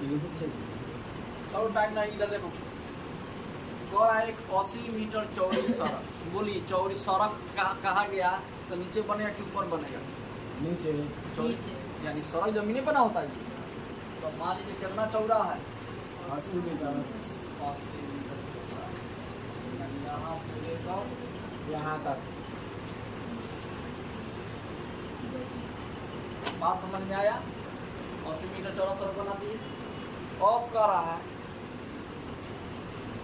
चलो टाइम नहीं, इधर देखो। कह एक 80 मीटर चौड़ी सड़क, बोलिए चौड़ी सड़क कहा गया तो नीचे बनेगा कि ऊपर बनेगा? नीचे। नीचे। यानी सड़क जमीनी बना होता है। तो मान लीजिए कितना चौड़ा है? 80 मीटर। 80 मीटर चौड़ा, यानी यहाँ से लेकर यहाँ तक। बात समझ में आया? 80 मीटर चौड़ा सड़क बना दिए। अब कह रहा है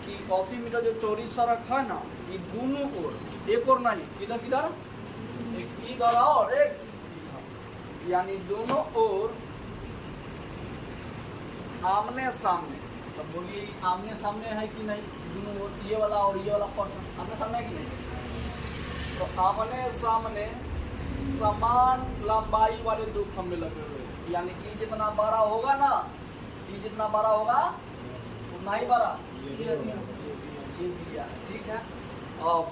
कि 80 मीटर जो चौड़ी सड़क है ना, ये दोनों ओर, एक और नहीं, किधर किधर, एक इधर और एक, यानी दोनों ओर आमने सामने। तो बोलिए आमने सामने है कि नहीं? दोनों ओर, ये वाला और ये वाला पर्सन आमने सामने है कि नहीं? तो आमने सामने समान लंबाई वाले दो खंभे लगे हुए, यानी कि जितना बड़ा होगा ना, ये जितना बड़ा होगा उतना ही बड़ा ये दिया, ठीक है। अब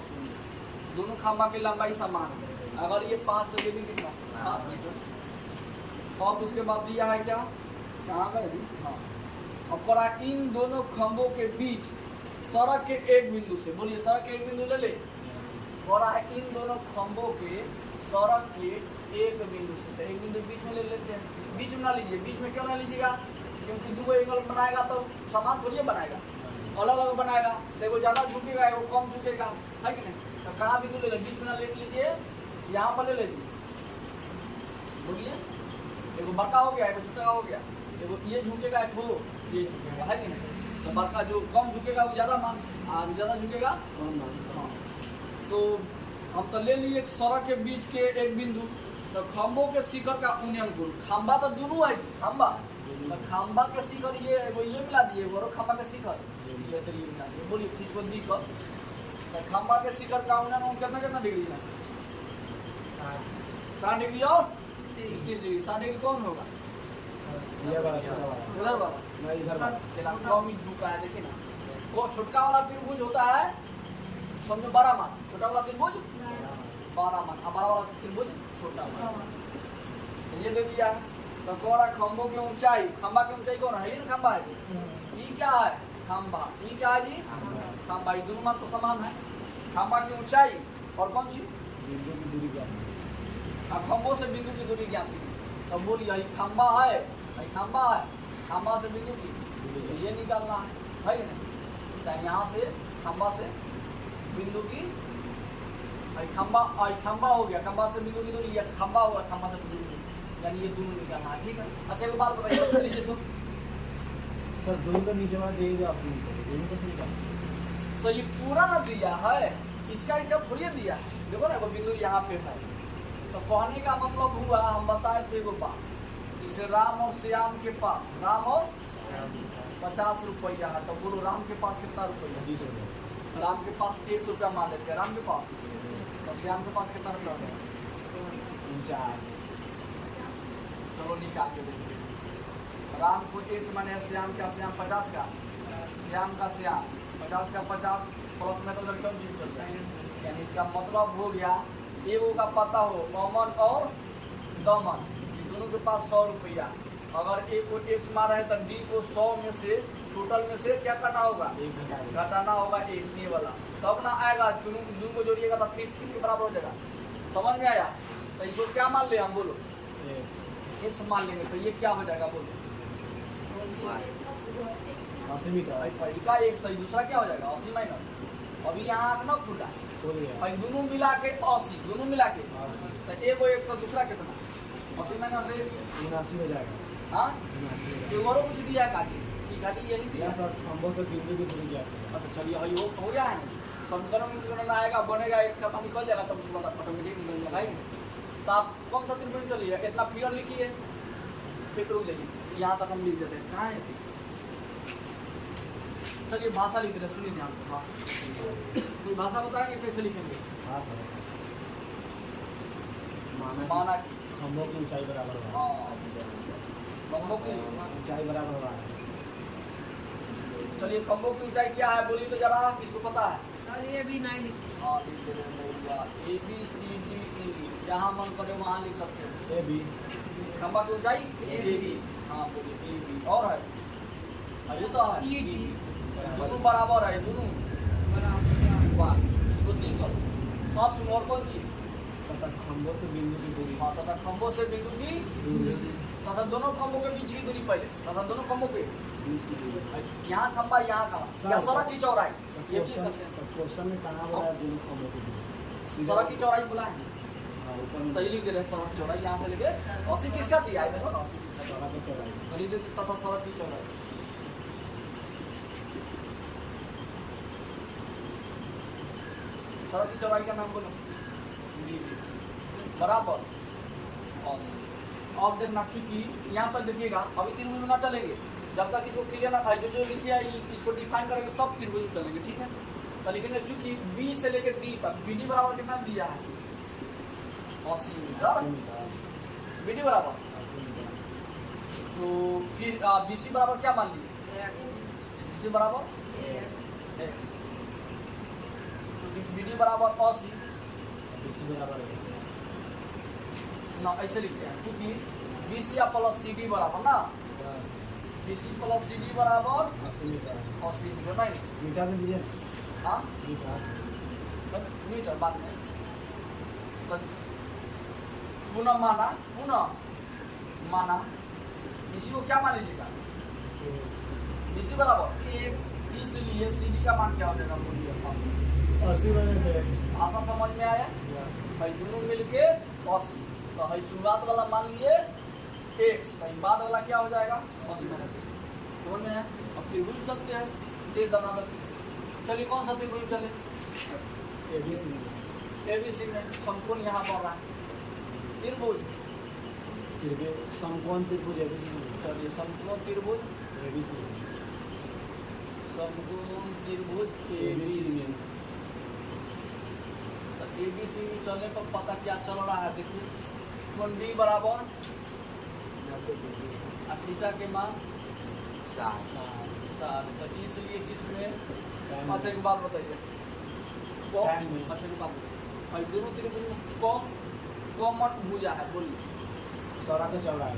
दोनों खंभा की लंबाई समान है। अगर ये 5 तो ये भी कितना 5 मीटर। अब उसके बाद दिया है क्या, कहाँ गए जी? हाँ, अब करा इन दोनों खंभों के बीच सड़क के एक बिंदु से, बोलिए सड़क के एक बिंदु ले ले, करा इन दोनों खंभों के सड़क के एक बिंदु से, तो एक बिंदु बीच में ले लेते हैं। बीच में ना लीजिए, बीच में क्यों ना लीजिएगा? क्योंकि दो एंगल बनाएगा तो समान थोड़ी बनाएगा, अलग अलग बनाएगा। देखो ज़्यादा झुकेगा, वो कम झुकेगा, है कि नहीं? तो कहाँ बिंदु ले ले? बीच में ना ले लीजिए, यहाँ पर ले लीजिए। बोलिए एगो बड़का हो गया, एगो छोटा हो गया, एगो ये झुकेगा, एक ये झुकेगा, है कि नहीं? तो बड़का जो कम झुकेगा वो ज़्यादा मान, और ज़्यादा झुकेगा कम मान। हाँ, तो हम तो ले लिए सड़क के बीच के एक बिंदु, तो खंभों के शिखर का उन्नयन गुण, खंभा तो दोनों है खंभा, तो खंभा के शिखर ये मिला दिए, और खंभा के शिखर ये तो ये मिला दिए। बोलिए किसको दिक्कत? तो खंभा के शिखर का उन्नयन कितना कितना डिग्री है? 60 डिग्री और 21 डिग्री। 60 डिग्री कौन होगा? ये वाला छोटा वाला। उधर वाला नहीं इधर वाला। चला कम ही झुका है, देखिए ना। वो छोटका वाला त्रिभुज होता है, समझो 12 मान, छोटा वाला त्रिभुज 12 मान, बड़ा वाला त्रिभुज छोटा मान। ये दे दिया। तो कोरा खंभों की ऊंचाई, खंभा की ऊंचाई कौन है? ये खंभा है। ये क्या है? खंभा। ये क्या है जी? खंभा। ये दोनों मान तो समान है। खंभा की ऊंचाई और कौन सी? बिंदु की दूरी क्या है? खंभों से बिंदु की दूरी ज्ञात की। तब बोलिए ये खंभा है, ये खंभा है, खंभा से बिंदु की ये निकालना है कि नहीं? चाहे यहाँ से खंभा से बिंदु की, खंभा हो गया, खंभा से बिंदु की दूरी, या खंभा हुआ खंभा से बिंदु की दूरी, यानी ये दोनों निकालना है, ठीक है। अच्छा एक बात बताइए, नीचे तो सर दोनों का नीचे वाला दे दीजिए, 80 मीटर दोनों का सुनिए। तो ये पूरा ना दिया है, इसका इसका थोड़ी दिया है। देखो ना, बिंदु यहाँ पे है। तो कहने का मतलब हुआ, हम बताए थे एगो बात, जैसे राम और श्याम के पास, राम और 50 रुपया है, तो बोलो राम के पास कितना रुपया? 25 रुपये। राम के पास 100 रुपया मान लेते हैं राम के पास, तो श्याम के पास कितना रुपया होगा? 50। चलो निकाल के देखिए। राम को 1 माने श्याम का, श्याम 50 का, श्याम का श्याम 50 का 50 प्लस में तो लड़कियों चीज चल जाए, यानी इसका मतलब हो गया एगो का पता हो अमन और दमन, दोनों के पास 100 रुपया। अगर एक को x मारा है तो डी को 100 में से, टोटल में से क्या काटा होगा? घटाना होगा x, ये वाला, तब ना आएगा। दोनों को जोड़िएगा तो फिर किसके बराबर हो जाएगा? समझ में आया? तो इसको क्या मान ले हम? बोलो x मान लेंगे तो ये क्या हो जाएगा? बोलो 80 मीटर। पहले का x तो दूसरा क्या हो जाएगा? 80 माइनस, अभी यहाँ आँख ना खुला, दोनों मिला के 80, दोनों मिला के तो एक और 100, दूसरा कितना? 80 माइनस 79 हो जाएगा। हाँ, एक और कुछ दिया है काजी कि खाली यही दिया सर खंभों से बिंदु की दूरी क्या है? अच्छा चलिए, हई हो गया है ना, समीकरण में आएगा, बनेगा, एक छापा निकल जाएगा, तब उसके बाद ऑटोमेटिक निकल जाएगा, है। तो आप कौन सा त्रिभुज चलिए, इतना फिगर लिखिए, फिर रुक जाइए, यहाँ तक हम लिख देते हैं। कहाँ है? चलिए भाषा लिख रहे, सुनिए ध्यान से। भाषा, कोई भाषा बताएंगे कैसे लिखेंगे? हाँ सर। माना कि खंभों की ऊंचाई बराबर होगा। खंभों की ऊंचाई बराबर होगा। चलिए खंभों की ऊंचाई क्या है? बोलिए तो जरा, किसको पता है? सर ये भी नहीं लिखते। हाँ लिख दे रहे हैं, ABCD, जहाँ मन करे वहाँ लिख सकते हैं। AB। खंभा की ऊंचाई AB। हाँ बोलिए AB। और है ये तो है ED दोनों बराबर है दोनों बराबर वाह इसको 3 करो ऑप्शन और कौन सी तथा खंभों से बिंदु की दूरी हाँ तथा खंभों से बिंदु की दूरी तथा दोनों खंभों के बीच की दूरी पहले तथा दोनों खंभों के बीच की दूरी यहाँ खंभा यहाँ खंभा या सड़क की चौड़ाई ये भी क्वेश्चन सकते हैं क्वेश्चन में कहाँ बोला है दोनों खंभों की दूरी सीधा- सड़क की चौड़ाई बोला है हाँ, ऊपर में तो ये लिख दे रहे हैं सड़क चौड़ाई यहाँ से लेके 80 किसका दिया है देखो ना 80 किसका सड़क की चौड़ाई तो लिख दे तथा सड़क की चौड़ाई सड़क की चौड़ाई का नाम बोलो जी बराबर 80 अब देखना चूंकि यहाँ पर देखिएगा अभी त्रिभुज में ना चलेंगे जब तक इसको क्लियर ना जो जो लिखिए इसको डिफाइन करेंगे तब त्रिभुज में चलेंगे ठीक है तो लिखेंगे चूंकि बी से लेकर डी तक बीडी बराबर कितना दिया है 80 मीटर बीडी बराबर तो फिर बीसी बराबर क्या मान लीजिए बीसी बराबर एक्स चूंकि बीडी बराबर 80 इसी बराबर है ना ऐसे लिखते हैं चूंकि बीसी या प्लस सी डी बराबर ना बीसी प्लस सी डी बराबर 80 मीटर 80 मीटर नहीं मीटर में दीजिए हाँ मीटर मीटर बाद में तो पुनः माना इसी को क्या मान लीजिएगा इसी बराबर इसलिए सी डी का मान क्या हो जाएगा बोलिए 80 माइनस एक्स भाषा समझ में आया भाई दोनों मिलके 80 तो भाई शुरुआत वाला मान लिए एक्स भाई बाद वाला क्या हो जाएगा 80 माइनस समझ में है अब त्रिभुज सकते हैं तेज दनादन चलिए कौन सा त्रिभुज चले एबीसी एबीसी में समकोण यहाँ पर रहा है त्रिभुज फिर भी समकोण त्रिभुज एबीसी चलिए समकोण त्रिभुज एबीसी समकोण त्रिभुज एबीसी में तो एबीसी में चलने पर पता क्या चल रहा है देखिए कोण बी बराबर थीटा के मान 7 तो इसलिए किसमें अच्छा एक बात बताइए Tan में। अच्छा एक बात बताइए भाई दोनों त्रिभुज में कॉमन भुजा है बोलिए सड़क का चौड़ाई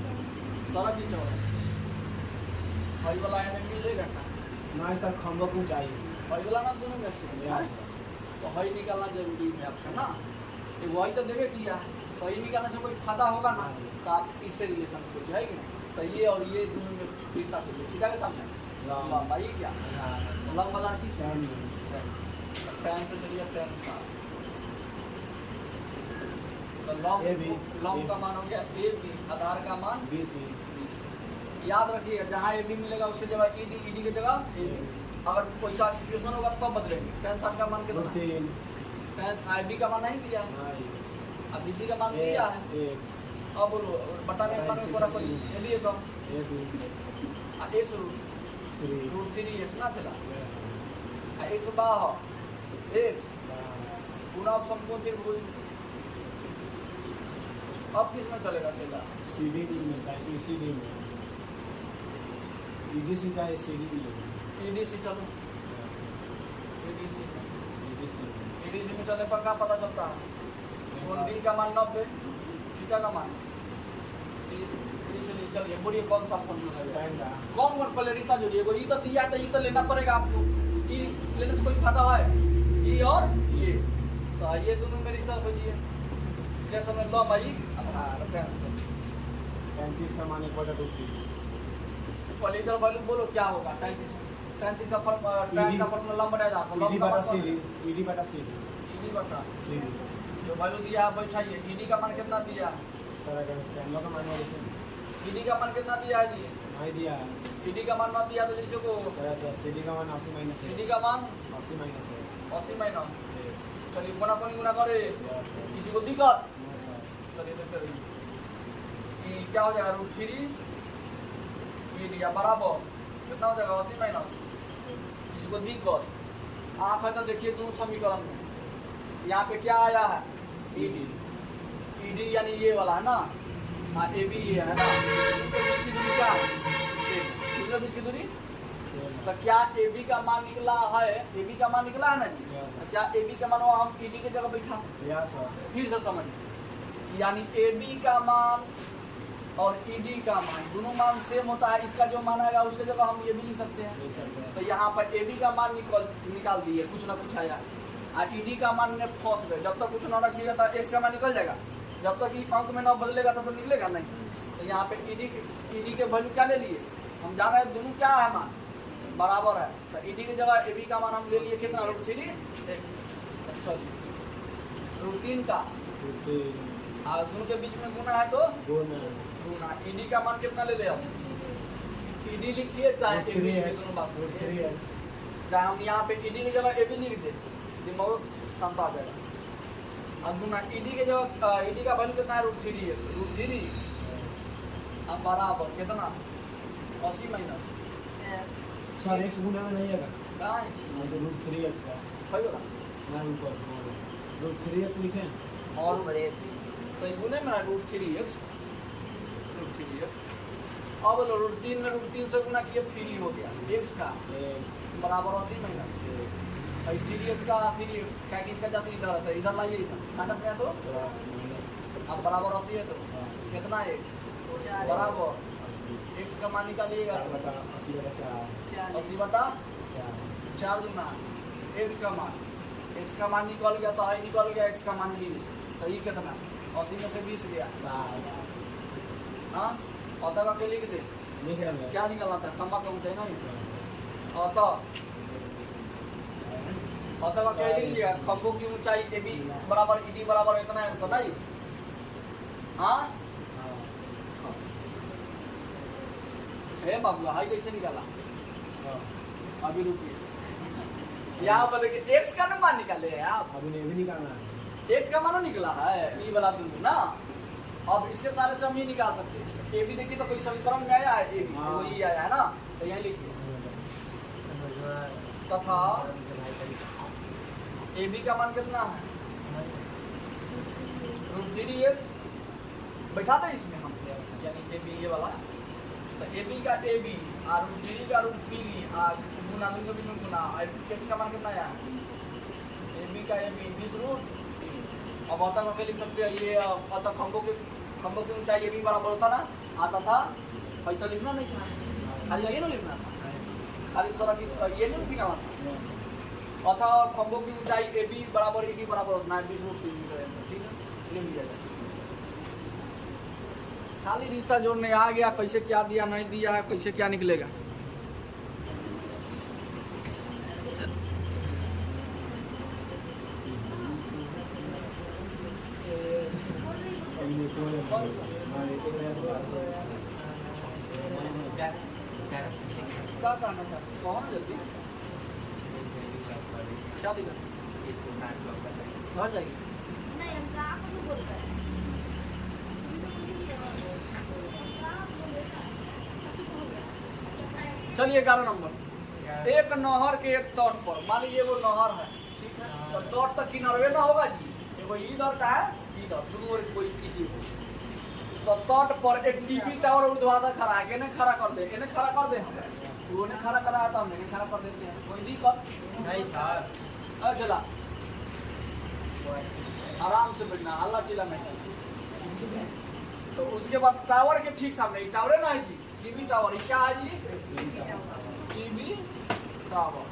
सड़क की चौड़ाई भाई वाला है मिलेगा क्या ना सर खंभों को ऊंचाई भाई वाला ना दोनों में से या है? तो हई निकालना जरूरी है आपका ना एक वही तो देवे किया है तो हई निकालने से कोई फायदा होगा ना तो आप इससे रिलेशन खोजिए है कि नहीं तो ये और ये दोनों में रिश्ता खोजिए ठीक है सामने लंबाई क्या लंबादार किस फैन से चलिए फैन सा तो AB लंब का मान हो गया ए बी आधार का मान बीसी याद रखिए जहाँ ए बी मिलेगा उसकी जगह ईडी ईडी की जगह ए बी अगर कोई सा सिचुएशन होगा तो बदलेंगे टेन साठ का मान कितना तीन टेन आई बी का मान नहीं दिया अब बीसी का मान दिया है एक अब बोलो बटा में मान में पूरा कोई ए बी का AB x three root 3 x ना चला एक्स बाहर एक्स पुनः अब समकोण त्रिभुज अब किस में चलेगा चला सीडी में ईसीडी में ईडीसी का सीडी में ईडीसी चलो ईडीसी ईडीसी ईडीसी में चलने पर क्या पता चलता है कोण डी का मान 90 थीटा का मान इसलिए चलिए बोलिए कौन सा फोन लगाएगा टाइम का कौन पहले रिश्ता जोड़िए ये तो दिया है तो ये तो लेना पड़ेगा आपको ये लेने से कोई फायदा है ये और ये तो ये दोनों में रिश्ता खोजिए इधर समय लो भाई आधार 35 का मान 1/2 पहले इधर वैल्यू बोलो क्या होगा 33 का फर्क tan का फर्क लंबा आ जाता ईडी बटा सीडी ईडी बटा सीडी ईडी बटा सीडी जो वैल्यू दिया है बैठाइए ईडी का मान कितना दिया है सर अगर कैमरा का मान ईडी का मान कितना दिया है जी नहीं दिया है ईडी का मान ना दिया तो जैसे को सर सीडी का मान 80 माइनस सीडी का मान 80 माइनस 80 माइनस चलिए गुना करे किसी को दिक्कत चलिए देखते रहिए कि क्या हो जाएगा √3 ये लिया बराबर कितना हो जाएगा 80 माइनस इसको दिक्कत आप है तो देखिए दोनों समीकरण में यहाँ पे क्या आया है ईडी ईडी यानी ये वाला है ना हाँ ए बी ये है ना इनके बीच की दूरी क्या है इनके बीच की दूरी तो क्या ए बी का मान निकला है ए बी का मान निकला है ना जी तो क्या ए बी का मान हम ई डी की जगह बैठा सकते या सर फिर से समझ यानी ए बी का मान और ईडी का मान, दोनों मान सेम होता है। इसका जो मान आएगा उसके जगह हम ये भी लिख सकते हैं। तो यहाँ पर एबी का मान निकाल दिए, कुछ ना कुछ आया। और ईडी का मान ने फंस गए। जब तक कुछ ना रखिएगा तो एक्स का मान निकल जाएगा। जब तक अंक में ना बदलेगा तब तो निकलेगा नहीं। तो यहाँ पे ईडी के वैल्यू क्या ले लिए, हम जान रहे हैं दोनों क्या है मान बराबर है। तो ईडी की जगह एबी का मान हम ले लिए कितना, √3। चलिए √3 का और दोनों के बीच में गुना है तो गुना। ईडी का मान कितना ले ले हम, ईडी लिखिए चाहे एबी लिखिए, दोनों बात चाहे हम यहाँ पे ईडी की जगह एबी लिख दे, दिमाग शांत आ जाएगा। अब गुना ईडी के जगह ईडी का वैल्यू कितना है, √3x। √3 अब बराबर कितना, 80 माइनस सर x गुना में नहीं आएगा, कहाँ है तो √3x का होगा ना ऊपर √3x लिखें और तो गुने में √3x। अब √3 में √3 से गुना किया, फ्री हो गया x का बराबर 80 माइनस 3x का 3x क्या कि इसका जाती इधर है, इधर लाइए, इधर माइनस में है तो अब बराबर 80 है। तो कितना है बराबर x का मान निकालिएगा, 80/4 दूना x का मान निकल गया। तो है निकल गया x का मान 20। तो ये कितना, 80 में से 20 गया। हाँ अतः का क्या लिख दे, क्या निकलना था, खम्बा का ऊंचाई ना अतः का क्या लिख लिया, खम्बों की ऊंचाई AB बराबर ED बराबर इतना है आंसर नहीं। हाँ बाबू हाई कैसे निकाला, अभी रुकिए। यहाँ पर देखिए x का ना मान निकाले हैं आप, अभी नहीं भी निकालना है, x का मानो निकला है ई वाला बिंदु ना। अब इसके सारे से हम ये निकाल सकते हैं। ए बी देखिए तो कोई समीकरण में आया है, ए बी तो ये आया है ना, तो यही लिखिए तथा ए बी का मान कितना है, √3x बैठा था इसमें हम, यानी ए बी ये वाला। तो ए बी का ए बी और √3 का √3 और गुना दोनों के बीच में गुना। x का मान कितना आया, ए बी का ए बी 20√3। अब अतः को लिख सकते हैं ये, अतः खम्भों की ऊंचाई ये भी बराबर होता ना, आता था भाई तो लिखना नहीं था, खाली ये ना लिखना था, खाली सड़क ये नहीं लिखना था। अतः खम्भों की ऊंचाई ए बी बराबर ED बराबर होता है 20√3 मीटर आंसर। ठीक है, चलिए मिल जाएगा। खाली रिश्ता जोड़ने आ गया, कैसे क्या दिया नहीं दिया है, कैसे क्या निकलेगा। क्या करना था, कौन है जल्दी, क्या दिक्कत, घर जाएगी। चलिए 11 नंबर, एक नहर के एक तट पर, मान लीजिए वो नहर है, ठीक है, तो तट तक किनारे ना होगा जी, एगो इधर का है इधर दोनों कोई किसी को। तो तट पर एक टीवी टावर ऊर्ध्वाधर खड़ा है, इन्हें खड़ा कर दे, इन्हें खड़ा कर दे, हम उन्हें खड़ा कराया था, हम इन्हें खड़ा कर देते हैं, कोई दिक्कत नहीं सर। चला आराम से बैठना, हल्ला चिल्ला नहीं। तो उसके बाद टावर के ठीक सामने, टावर ना है जी, टीवी टावर, क्या है जी, टीवी टावर।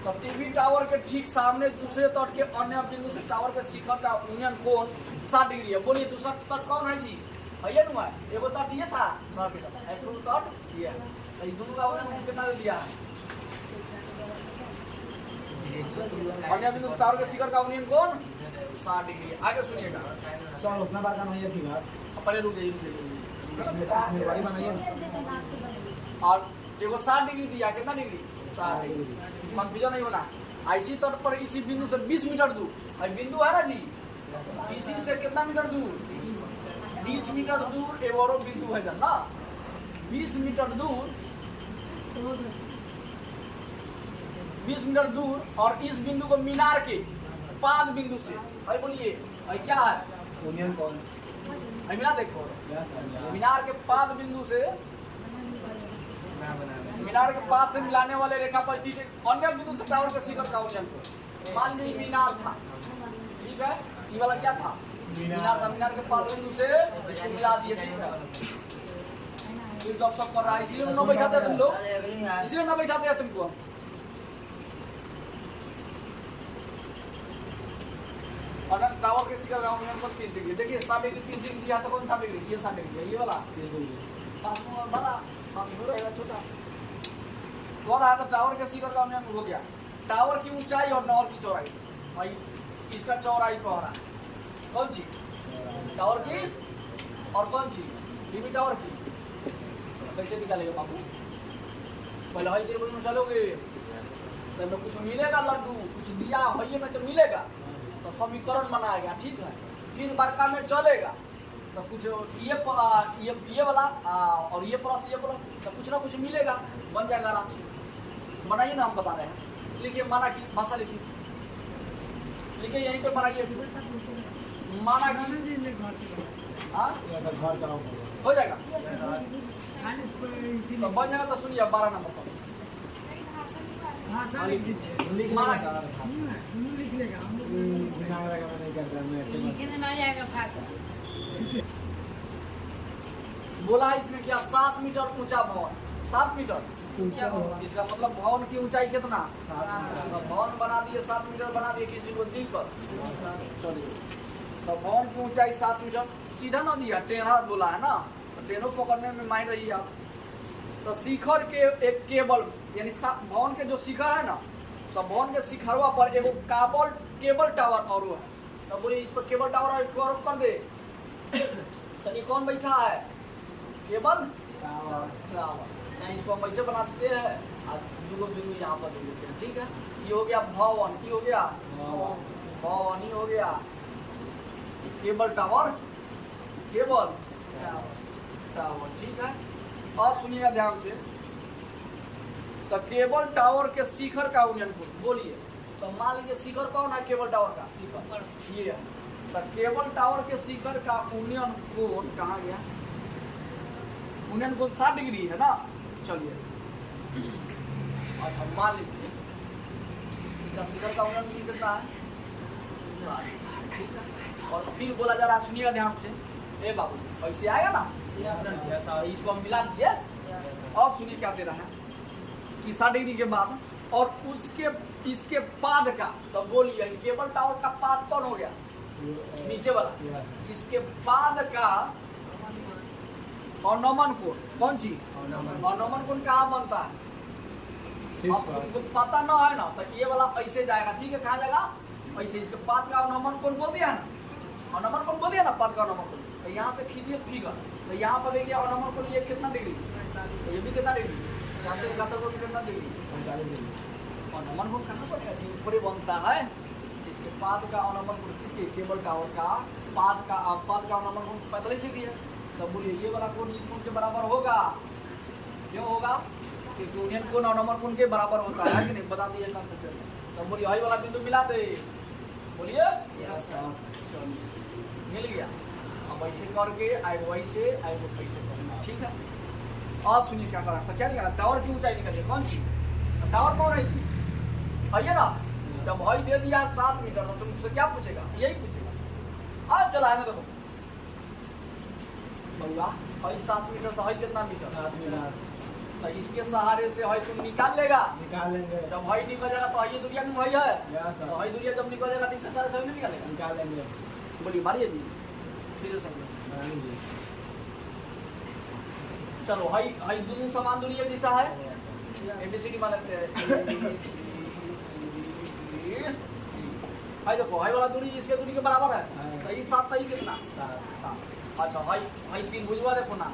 तो टीवी टावर के ठीक सामने दूसरे तट के अन्य बिंदु से टावर के शिखर का यूनियन कोण 60 डिग्री है। बोलिए दूसरा तट कौन है जी, भैया नु है, एगो तट ये था, एक तट ये है, तो दोनों का उन्होंने कितना दे दिया है, अन्य बिंदु से टावर के शिखर का यूनियन कोण 60 डिग्री। आगे सुनिएगा सर उतना बार का नहीं है फिर पहले रुक जाइए, मेरी बनाइए और एगो 60 डिग्री दिया, कितना डिग्री, 60 डिग्री, कंफ्यूजन नहीं होना। इसी तट पर इसी बिंदु से 20 मीटर दूर, भाई बिंदु है ना जी, इसी से कितना मीटर दूर, 20 मीटर दूर एक और बिंदु है ना, 20 मीटर दूर, 20 मीटर दूर, और इस बिंदु को मीनार के पाद बिंदु से, भाई बोलिए भाई क्या है, यूनियन कौन, मीनार देखो, मीनार के पाद बिंदु से, मीनार के पाद से मिलाने वाले रेखा पर स्थित अन्य बिंदु से टावर के शिखर का यूनियन को, मान लीजिए मीनार था, ठीक है, ये वाला क्या था मीनार था, मीनार के पास बिंदु से इसको मिला दिए, ठीक है। फिर जब सब कर रहा है, इसीलिए ना बैठाते तुम लोग, इसीलिए ना बैठाते हैं तुमको। और टावर के शिखर गाँव में 30 डिग्री, देखिए 60 डिग्री 30 डिग्री दिया तो कौन सा डिग्री, ये 60 डिग्री है, ये वाला 5 में बड़ा 5 में रहेगा छोटा। तो रहा तो टावर के शिखर का उन्नयन हो गया। टावर की ऊंचाई और नहर की चौड़ाई, भाई इसका चौड़ाई कह रहा है कौन सी, टावर की और कौन सी टीवी टावर की। कैसे निकालेगा बाबू, पहले हाई देर में चलोगे तो कुछ मिलेगा, लड्डू कुछ दिया है में तो मिलेगा, तो समीकरण बनाएगा, ठीक है। फिर बड़का में चलेगा तो कुछ ये वाला और ये प्लस तो कुछ ना कुछ मिलेगा, बन जाएगा आराम से। बनाइए ना, हम बता रहे हैं। लिखिए माना की भाषा लिखिए, लिखिए यहीं पे बनाइए माना की, हाँ हो जाएगा तो बन जाएगा। तो सुनिए 12 नंबर पर माना बोला है इसमें क्या 7 मीटर ऊंचा भवन, 7 मीटर ऊंचा भवन, इसका मतलब भवन की ऊंचाई कितना, तो भवन बना दिए 7 मीटर बना दिए, किसी को दिक्कत चलिए। तो भवन की ऊंचाई 7 मीटर, सीधा ना दिया टेढ़ा बोला है ना, तो टेढ़ो पकड़ने में माहिर रहिए आप। तो शिखर के एक केबल यानी भवन के जो शिखर है ना, तो भवन के शिखरवा पर एगो केबल टावर और है, तो बोलिए इस पर केबल टावर और कर दे। चलिए कौन बैठा है, केबल टावर, इसको हम ऐसे बना देते हैं और दो बिंदु यहाँ पर दे देते हैं, ठीक है। ये हो गया भवन, की हो गया भवन, ही हो गया केबल टावर, केबल टावर, ठीक है। और सुनिएगा ध्यान से, तो केबल टावर के शिखर का उन्नयन बोलिए, तो मान लीजिए शिखर कौन है, केबल टावर का शिखर ये है, तो केबल टावर के शिखर का उन्नयन कोण कहाँ गया, उन्नयन कोण 60 डिग्री है ना। चलिए अच्छा मान लीजिए इसका शिखर का उन्नयन कितना है, ठीक है। और फिर बोला जा रहा है, सुनिएगा ध्यान से, ए बाबू ऐसे आएगा ना, इसको हम मिला दिए। और सुनिए क्या दे रहा है कि 60 डिग्री के बाद और उसके इसके पाद का, तो बोलिए केबल टावर का पाद कौन हो गया, नीचे वाला, इसके पाद का और नमन कोण कौन सी, और नमन कोण कहाँ बनता है, अब तुमको पता ना है ना, तो ये वाला ऐसे जाएगा, ठीक है। कहाँ जाएगा, ऐसे इसके पाद का और नमन कोण बोल दिया ना, और नमन कोण बोल दिया ना, पाद का और नमन कोण, तो यहाँ से खींचिए फिगर, तो यहाँ पर देखिए और नमन कोण ये कितना डिग्री, तो ये भी कितना डिग्री, यहाँ से इकहत्तर कोण कितना डिग्री, और नमन कोण कहाँ पर है, ऊपर बनता है। इसके पाद का और नमन कोण किसके, केबल टावर का पाद का और नमन कोण 45 डिग्री है, तो बोलिए ये वाला कोण इस कोण के बराबर होगा, क्यों होगा, क्योंकि यूनियन कोण और नमन कोण के बराबर होता है कि नहीं, बता दिए कंसेप्ट। तो बोलिए वही वाला बिंदु मिला दे, बोलिए मिल गया। अब ऐसे करके आएगो ऐसे, आएगो ऐसे करना, ठीक है। अब सुनिए क्या करा, तो क्या निकाला, टावर की ऊंचाई निकालिए, कौन सी, टावर कौन है, आइए ना। जब भाई दे दिया 7 मीटर, तो तुमसे क्या पूछेगा, यही पूछेगा। आज चला है ना, देखो भैया भाई 7 मीटर, तो है कितना मीटर, 7 मीटर, तो इसके सहारे से है तुम निकाल लेगा, निकाल लेंगे। जब भाई निकल जाएगा तो ये दुनिया में भाई है, तो भाई दुनिया जब निकल जाएगा तो इसके सहारे से नहीं निकालेगा, निकाल लेंगे। बोलिए मारिए जी, फिर समझो। चलो हाई दोनों समान दूरी एक जैसा है, एबीसीडी मानते हैं। हाई देखो, हाई वाला दूरी इसके दूरी के बराबर है, तो ये 7 तो ये कितना 7। अच्छा हाई 3 भुजवा देखो ना,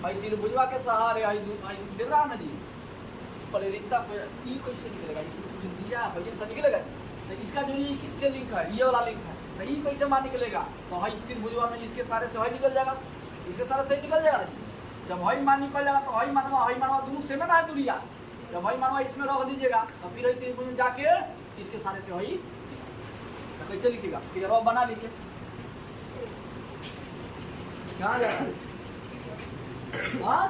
हाई 3 भुजवा के सहारे हाई देख रहा है ना जी, पहले रिश्ता कैसे निकलेगा, इसमें कुछ दिया है भैया तो निकलेगा, तो इसका जो ये किससे लिंक है, ये वाला लिंक है, तो ये कैसे मान निकलेगा, तो हाई 3 भुजवा में इसके सहारे से हाई निकल जाएगा, इसके सहारे से निकल जाएगा ना जी। जब हाई मान निकल जाएगा तो हाई मानवा दोनों सेम है ना है दूरिया, जब हाई मानवा इसमें रख दीजिएगा, तो फिर हाई 3 भुज में जाके इसके सहारे से हाई, तो कैसे लिखेगा, फिर अब बना लीजिए, कहाँ जा रहा है, हाँ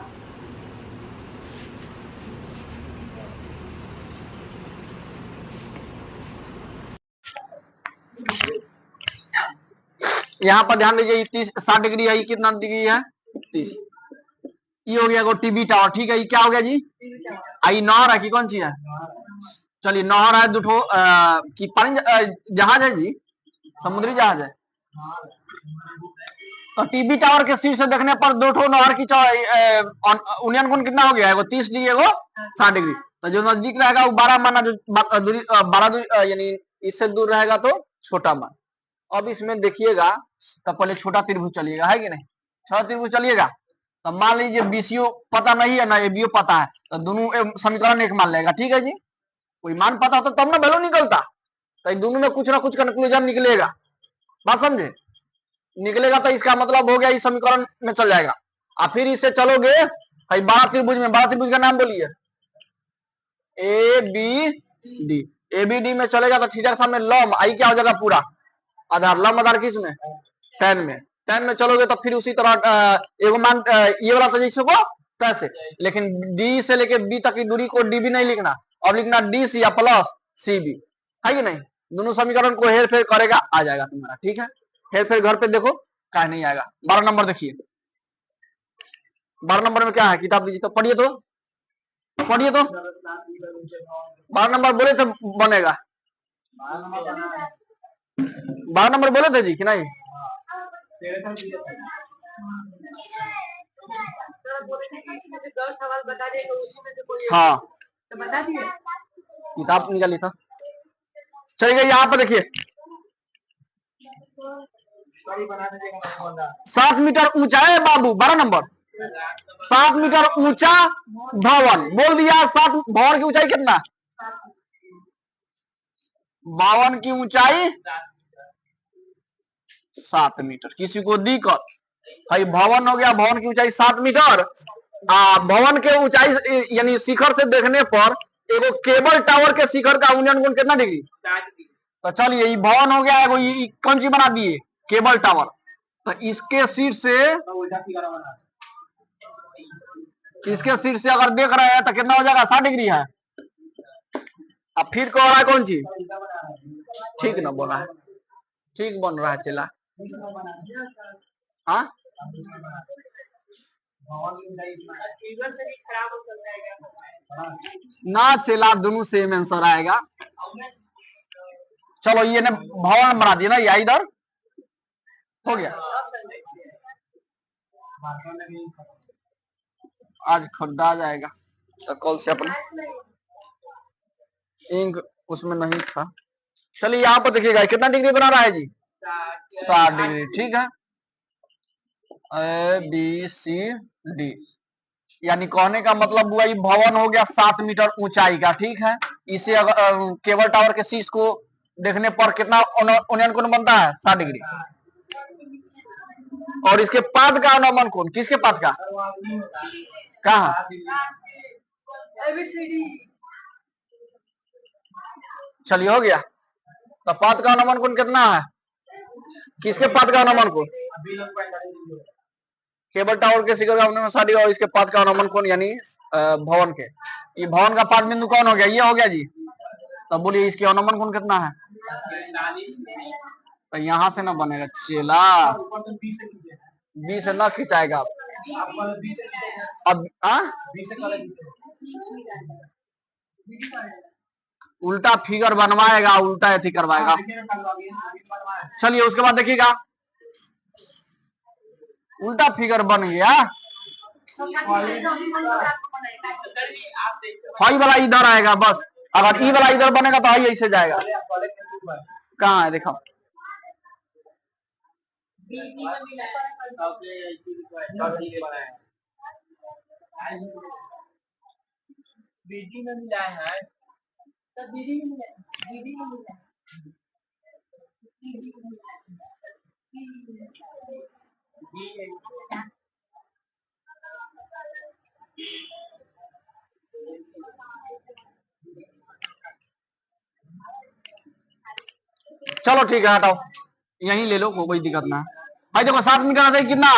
यहाँ पर ध्यान दीजिए 60 डिग्री है, ये कितना डिग्री है 30। ये हो गया टीबी टावर, ठीक है। ये क्या हो गया जी, आई नहर है कि कौन सी है, चलिए नहर है, दुठो की पानी जहाज है जी, समुद्री जहाज है। तो टीबी टावर के शीर्ष से देखने पर दो ठो नहर की उन्नयन कोण कितना हो गया है, 30 डिग्री, 60 डिग्री। तो जो नजदीक रहेगा वो 12 माना, जो दूरी 12 दूरी यानी इससे दूर रहेगा तो छोटा मान। अब इसमें देखिएगा, तो पहले छोटा त्रिभुज चलिएगा, है कि नहीं, छोटा त्रिभुज चलिएगा। तो मान लीजिए बीसीओ पता नहीं है ना एबीओ पता है, तो दोनों समीकरण एक मान लेगा, ठीक है जी। कोई मान पता होता तब ना वैल्यू निकलता, तो दोनों में कुछ ना कुछ कंक्लूजन निकलेगा, बात समझे, निकलेगा तो इसका मतलब हो गया इस समीकरण में चल जाएगा। और फिर इससे चलोगे 12 त्रिभुज में, 12 त्रिभुज का नाम बोलिए, A B D. A B D में चलेगा तो थीटा के सामने लंब, आई क्या हो जाएगा पूरा आधार, लंब आधार किस में, tan में। tan में चलोगे तो फिर उसी तरह एगो मान ये वाला तो जैसे को तैसे, लेकिन डी से लेके बी तक की दूरी को डी बी नहीं लिखना, और लिखना डी सी या प्लस सी बी, है कि नहीं। दोनों समीकरण को हेर फेर करेगा, आ जाएगा तुम्हारा, ठीक है। हेर फेर घर पे देखो काहे नहीं आएगा। 12 नंबर देखिए, 12 नंबर में क्या है, किताब दीजिए तो पढ़िए, तो पढ़िए तो 12 नंबर बोले तो बनेगा, 12 नंबर बोले थे जी कि नहीं, हाँ तो बता दिए, किताब निकाली था। चलिए यहाँ पर देखिए 7 मीटर ऊंचा है बाबू, 12 नंबर, 7 मीटर ऊंचा भवन, बोल दिया 7 भवन की ऊंचाई कितना, 52 की ऊंचाई 7 मीटर। किसी को दिक्कत भाई, भवन हो गया, भवन की ऊंचाई 7 मीटर। भवन के ऊंचाई यानी शिखर से देखने पर एगो केबल टावर के शिखर का उन्नयन कोण कितना डिग्री, तो चलिए ये भवन हो गया एगो, ये कौन सी बना दिए, केबल टावर। तो इसके शीर्ष से, इसके शीर्ष से अगर देख रहे हैं तो कितना हो जाएगा, 60 डिग्री है। अब फिर कह रहा है कौन सी, ठीक ना बोला है, ठीक बन रहा है चला, हाँ ना चला, दोनों सेम आंसर आएगा। चलो ये ने भवन बना दिया ना, या इधर हो गया, आज खड्डा आ जाएगा तो कल से अपना इंक उसमें नहीं था। चलिए यहाँ पर देखिएगा कितना डिग्री बना रहा है जी, 60 डिग्री, ठीक है। ए बी सी डी, यानी कहने का मतलब हुआ ये भवन हो गया 7 मीटर ऊंचाई का, ठीक है। इसे अगर केबल टावर के शीर्ष को देखने पर कितना उन्नयन कोण बनता है, 60 डिग्री। और इसके पाद का अनुमान कोण, किसके पाद का, कहा, चलिए हो गया। तो पाद का अनुमान कोण कितना है, किसके पाद का अनुमान कोण, केबल टावर के शिखर का अनुमान 60 और इसके पाद का अनुमान कोण यानी भवन के, ये भवन का पाद बिंदु कौन हो गया, ये हो गया जी। तो बोलिए इसके अनुमान कोण कितना है, तो यहाँ से ना बनेगा चेला, 20 से ना खिंचाएगा अब उल्टा फिगर बनवाएगा, उल्टा एथी करवाएगा। चलिए उसके बाद देखिएगा उल्टा फिगर बन गया, हाई वाला इधर आएगा बस, अगर ई वाला इधर बनेगा तो हाई ऐसे जाएगा। कहाँ है देखो, बीडी में मिला है, तब बीडी में मिला, बीडी में मिला, बीडी में मिला, चलो ठीक है हटाओ, यहीं ले लो, कोई दिक्कत ना है भाई। देखो 7 मीटर है कितना,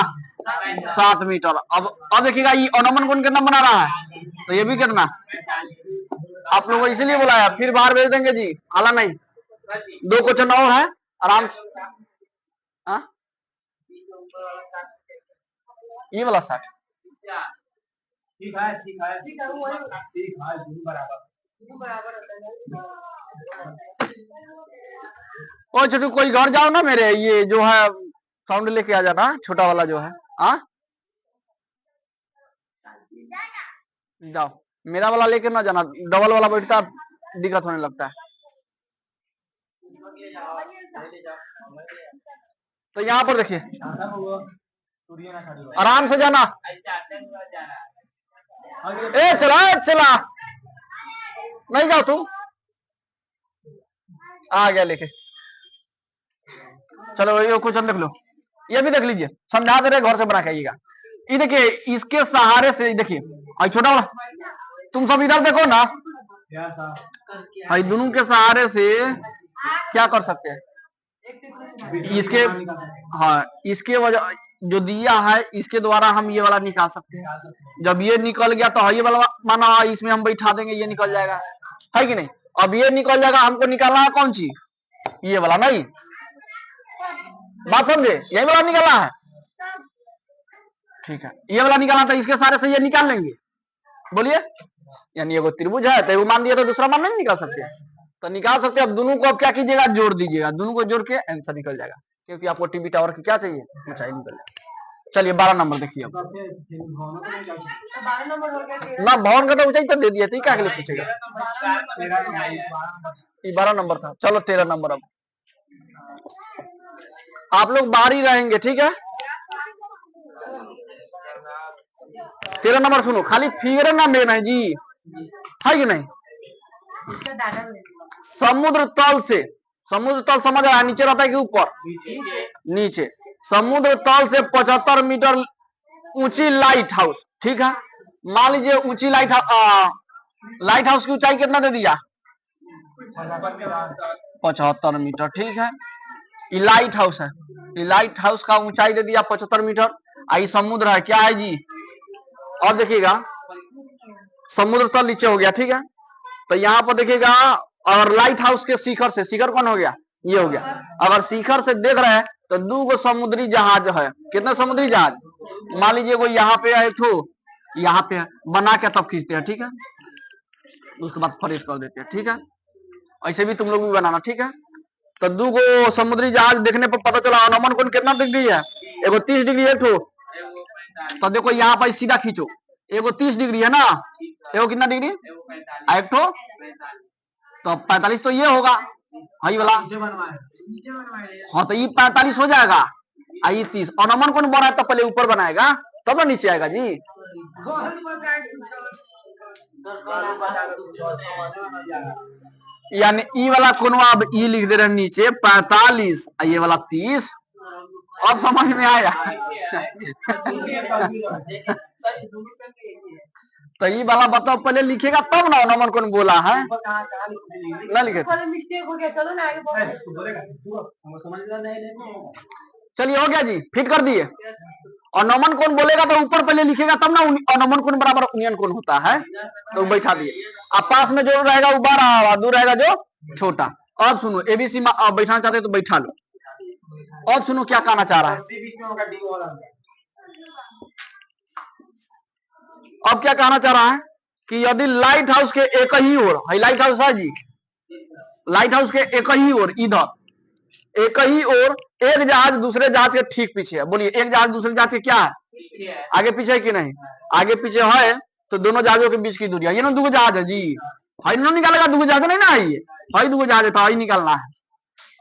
7 मीटर। अब देखिएगा ये अनुमान कोण कितना बना रहा है, तो ये भी कितना, आप लोगों को इसीलिए बुलाया, फिर बाहर भेज देंगे जी, हाला नहीं। 2 क्वेश्चन और है आराम से, ऊपर वाला काट ये वाला 60। क्या ठीक है ठीक है ठीक है वो ठीक है दोनों बराबर बराबर होता है ओ छोटू कोई घर जाओ ना मेरे, ये जो है साउंड लेके आ जाना, छोटा वाला जो है। हाँ जाओ, मेरा वाला लेके ना जाना, डबल वाला बैठता दिक्कत होने लगता है। ले जाओ ले जाओ तो यहाँ पर देखिए शासन हुआ सूर्य ना खड़ी आराम से जाना। अच्छा आते हुआ जा रहा है आगे ए चला चला, नहीं जाओ तुम, आ गया लेके। चलो ये क्वेश्चन देख लो, ये भी देख लीजिए, समझा दे रहे, घर से बना के आइएगा। ये देखिए, इसके सहारे से देखिए, आई छोटा वाला, तुम सब इधर देखो ना, क्या साहब आई दोनों के सहारे से क्या कर सकते हैं इसके, हाँ इसके वजह जो दिया है इसके द्वारा हम ये वाला निकाल सकते हैं। जब ये निकल गया तो ये वाला माना इसमें हम बैठा देंगे, ये निकल जाएगा, है कि नहीं। अब ये निकल जाएगा, हमको निकालना है कौन चीज, ये वाला, नहीं बात समझे, यही वाला निकालना है, ठीक है। ये वाला निकालना था, इसके सारे से ये निकाल लेंगे, बोलिए। यानी एगो त्रिभुज है तो एगो मान दिया तो दूसरा मान नहीं निकाल सकते, तो निकाल सकते हैं। अब दोनों को अब क्या कीजिएगा, जोड़ दीजिएगा, दोनों को जोड़ के आंसर निकल जाएगा, क्योंकि आपको टीवी टावर की क्या चाहिए, ऊंचाई निकल जाएगा। चलिए 12 नंबर देखिए अब। 12 नंबर हो गया ना भवन का तो ऊंचाई तो दे दिया था, क्या के लिए पूछेगा, 12 नंबर था। चलो 13 नंबर। अब आप लोग बाहर ही रहेंगे, ठीक है। 13 नंबर सुनो, खाली फिगर ना मेन है जी, है कि नहीं। इसका दादा समुद्र तल से, समुद्र तल समझ रहा है, नीचे रहता है कि ऊपर, नीचे। समुद्र तल से 75 मीटर ऊंची लाइट हाउस, ठीक है। मान लीजिए ऊंची लाइट हाउस की ऊंचाई कितना दे दिया, 75 मीटर, ठीक है। ये लाइट हाउस है, ये लाइट हाउस का ऊंचाई दे दिया 75 मीटर। आई समुद्र है, क्या है जी, और देखिएगा समुद्र तल नीचे हो गया, ठीक है। तो यहाँ पर देखिएगा, और लाइट हाउस के शिखर से, शिखर कौन हो गया, ये हो गया। अगर शिखर से देख रहे हैं तो 2 समुद्री जहाज है, कितने समुद्री जहाज, मान लीजिए कोई यहाँ पे है, यहाँ पे है, बना के तब खींचते हैं, ठीक है। उसके बाद फ्रेश कर देते हैं, ठीक है। ऐसे भी तुम लोग भी बनाना, ठीक है। तो 2 समुद्री जहाज देखने पर पता चला अनमन कोण कितना डिग्री है, एगो 30 डिग्री है, तो देखो यहाँ पर सीधा खींचो, एगो 30 डिग्री है ना, एगो कितना डिग्री, एक तो 45 तो ये होगा, हाँ ये वाला, हाँ तो ये 45 हो जाएगा, ये 30। और नमन कौन बना है तो पहले ऊपर बनाएगा तब ना नीचे आएगा जी। यानी ई वाला कोनवा अब ई लिख दे रहे नीचे 45, ये वाला 30। अब समझ में आया। तो ये वाला बताओ पहले लिखेगा तब ना, नमन कौन बोला है, ना लिखे। मिस्टेक हो गया, चलो ना आगे बढ़ो। चलिए हो गया जी, फिट कर दिए। और नमन कौन बोलेगा तो ऊपर पहले लिखेगा तब ना, और नमन कौन बराबर उनियन कौन होता है, तो बैठा दिए। अब पास में जो रहेगा वो बड़ा, दूर रहेगा जो छोटा। अब सुनो एबीसी में आप बैठाना चाहते तो बैठा लो। अब सुनो क्या कहना चाह रहा है, अब क्या कहना चाह रहा है कि यदि लाइट हाउस के एक ही ओर, लाइट हाउस है जी, लाइट हाउस के एक ही ओर, इधर एक ही ओर एक जहाज दूसरे जहाज के ठीक पीछे है। बोलिए एक जहाज दूसरे जहाज के क्या है, आगे पीछे है कि नहीं, आगे पीछे है। तो दोनों जहाजों के बीच की दूरी है, ये ना 2 जहाज है जी, हाई ना निकालेगा, 2 जहाज नहीं ना, ये हाई 2 जहाज है तो हाई निकालना है।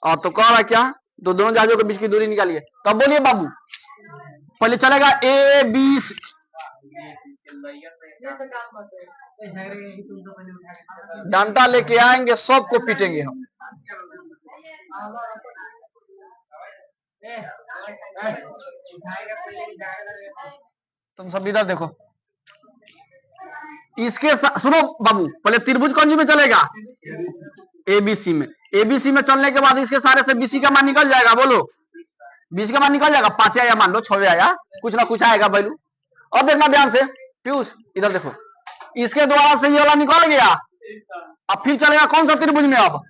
और तो कह रहा है क्या, तो दोनों जहाजों के बीच की दूरी निकालिए। तब बोलिए बाबू, पहले चलेगा ए बी सी, डंडा लेके आएंगे, सबको पीटेंगे हम। तुम सब इधर देखो, इसके सुनो बाबू, पहले त्रिभुज कौन सी में चलेगा, एबीसी में। एबीसी में चलने के बाद इसके सारे से बीसी का मान निकल जाएगा, बोलो बीसी का मान निकल जाएगा, 5 आया मान लो, 6 आया, कुछ ना कुछ आएगा वैल्यू। अब देखना ध्यान से पीयूष, इधर देखो, इसके द्वारा से ये वाला निकल गया। अब फिर चलेगा कौन सा त्रिभुज में, अब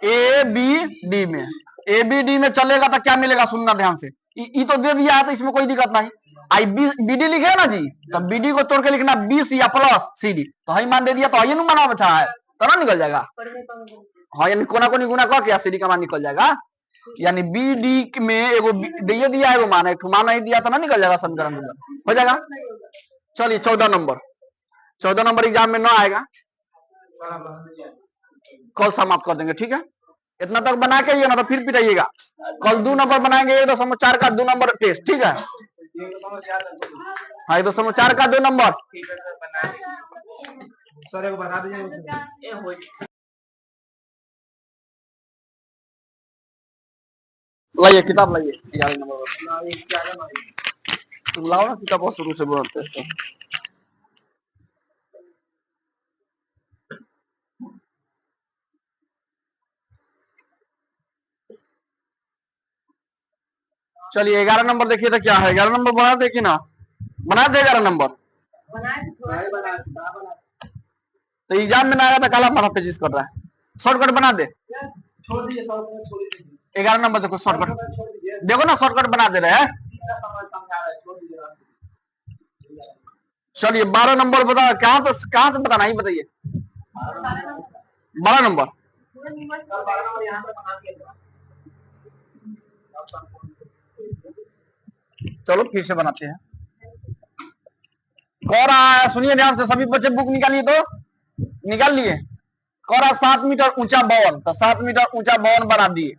ए बी डी में। ए बी डी में चलेगा तो क्या मिलेगा, सुनना ध्यान से, ई तो दे दिया है तो इसमें कोई दिक्कत नहीं। आई बीडी लिखे ना जी, तो बीडी को तोड़ के लिखना बीसी या प्लस सीडी, तो हई मान दे दिया तो ये नु माना बचा है, तो ना निकल जाएगा। हाँ यानी कोना कोनी गुना करके सीडी का मान निकल जाएगा। यानी बीडी में एगो दिए दिया है, एगो मान एक मान नहीं दिया तो ना निकल जाएगा, समीकरण हो जाएगा। चलिए 14 नंबर एग्जाम में ना आएगा, कल समाप्त कर देंगे, ठीक है। इतना तक बना के ना तो फिर पिटाइएगा। कल 2 नंबर बनाएंगे 1.4 का 2 नंबर टेस्ट, ठीक है। हाँ 1.4 का 2 नंबर सर एक बता दीजिए। लाइए किताब लाइए 11 नंबर तुम लाओ ना किताब, बहुत शुरू से बोलते हैं। चलिए 11 नंबर देखिए तो क्या है। 11 नंबर बना देखिए ना, बना दे 11 नंबर। तो एग्जाम में ना आया तो काला माथा पेचिस कर रहा है, शॉर्टकट बना दे। छोड़ दीजिए, शॉर्टकट छोड़ दीजिए। 11 नंबर देखो शॉर्टकट, देखो ना शॉर्टकट बना दे रहे हैं। चलिए 12 नंबर बता, कहाँ से बताना ही बताइए। 12 नंबर चलो फिर से बनाते हैं। कह रहा है, सुनिए ध्यान से सभी बच्चे, बुक निकालिए तो निकाल लिए। कह रहा 7 मीटर ऊंचा भवन, तो 7 मीटर ऊंचा भवन बना दिए।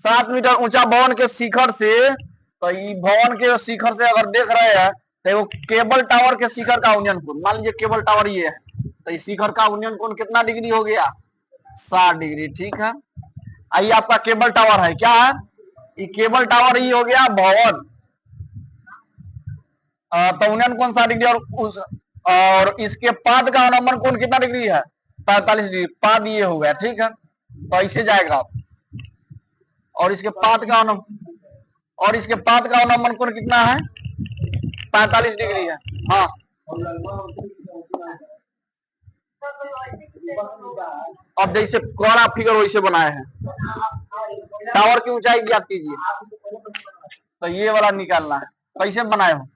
7 मीटर ऊंचा भवन के शिखर से, तो ये भवन के शिखर से अगर देख रहे हैं तो वो केबल टावर के शिखर का उन्नयन कोण, मान लीजिए केबल टावर ये है, तो इस शिखर का उन्नयन कोण कितना डिग्री हो गया, 60 डिग्री, ठीक है। आइए आपका केबल टावर है, क्या है ये केबल टावर, ये हो गया भवन, तो उन्नयन कोण 60 डिग्री, और इसके पाद का अवलंबन कोण कितना डिग्री है, 45 डिग्री, पाद ये हो गया, ठीक है। तो ऐसे जाएगा, और इसके पाद का अवलंबन कोण कितना है, 45 डिग्री है। हाँ अब जैसे कोड़ा फिगर वैसे बनाए हैं। टावर की ऊंचाई ज्ञात कीजिए, तो ये वाला निकालना है। कैसे बनाए हो,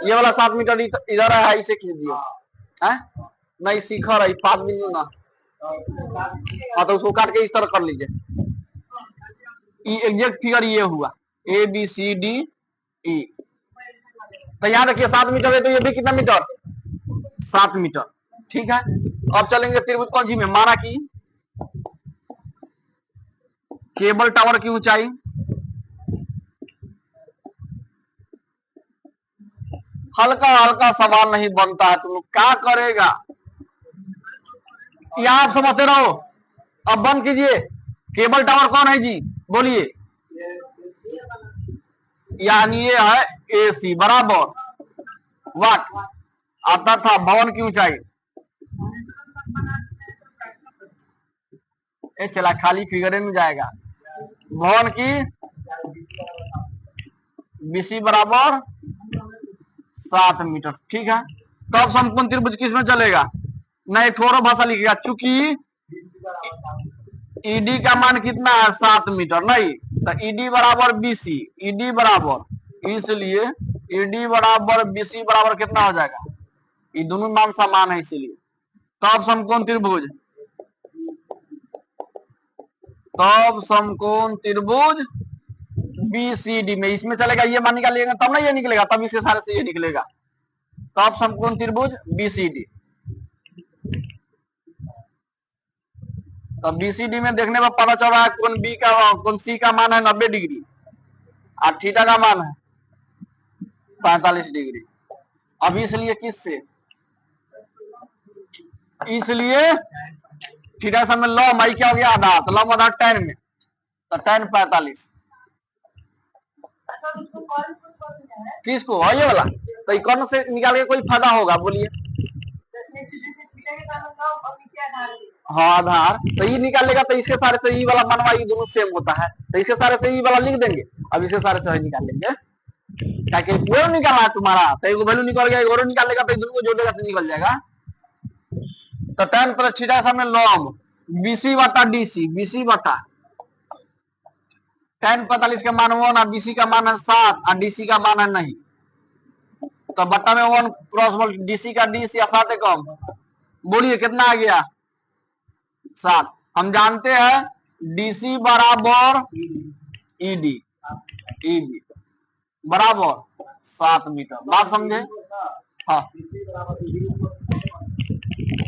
ये वाला 7 मीटर इधर है, इसे खींच दिए है, नहीं शिखर है, 5 बिंदु ना, हाँ तो उसको काट के इस तरह कर लीजिए। ये एग्जैक्ट फिगर ये हुआ ABCD E। तो याद रखिए 7 मीटर है, तो ये भी कितना मीटर, 7 मीटर, ठीक है। अब चलेंगे त्रिभुज कौन सी में, माना कि केबल टावर की ऊंचाई हल्का हल्का सवाल नहीं बनता है, तुम लोग क्या करेगा, यहां आप समझते रहो। अब बंद कीजिए, केबल टावर कौन है जी, बोलिए, यानी ये है AC बराबर वाट आता था भवन की ऊंचाई, चला खाली फिगर में जाएगा, भवन की BC बराबर 7 मीटर, ठीक है। तो अब समकोण त्रिभुज किस में चलेगा, नहीं थोड़ा भाषा लिखेगा, चूंकि ED का मान कितना है 7 मीटर, नहीं तो ED बराबर BC, ED बराबर, इसलिए ED बराबर BC बराबर कितना हो जाएगा, ये दोनों मान समान है इसलिए। तब समकोण त्रिभुज, BCD में इसमें चलेगा, ये मान निकालिएगा तब ना ये निकलेगा, तब इसके सारे से ये निकलेगा। तब समकोण त्रिभुज BCD, तो BCD में देखने पर पता चल रहा है कोण C का मान है 90 डिग्री और थीटा का मान है 45 डिग्री। अब इसलिए किससे, इसलिए थीटा समय लॉ माई क्या हो गया आधा, तो लॉ आधा tan में, तो tan 45 किसको, ये वाला, तो कौन से निकाल के कोई फायदा होगा, बोलिए। हाँ आधार, तो ये निकालेगा तो इसके सारे से ये वाला मानवा, ये दोनों सेम होता है, तो इसके सारे से ये वाला लिख देंगे। अब इसके सारे से निकाल लेंगे, क्या कि वैल्यू निकालना है तुम्हारा, तो एक वैल्यू निकल गया, एक निकालेगा तो दोनों को जोड़ देगा तो निकल जाएगा। तो tan पर थीटा समय लॉग BC बटा DC, BC बटा tan 45 का मान 1 और BC का मान है 7 और DC का मान है नहीं, तो बट्टा में 1 क्रॉस मल्टी DC का DC या 7 है कम, बोलिए कितना आ गया 7। हम जानते हैं DC बराबर ED, EB बराबर 7 मीटर। बात समझे? हाँ,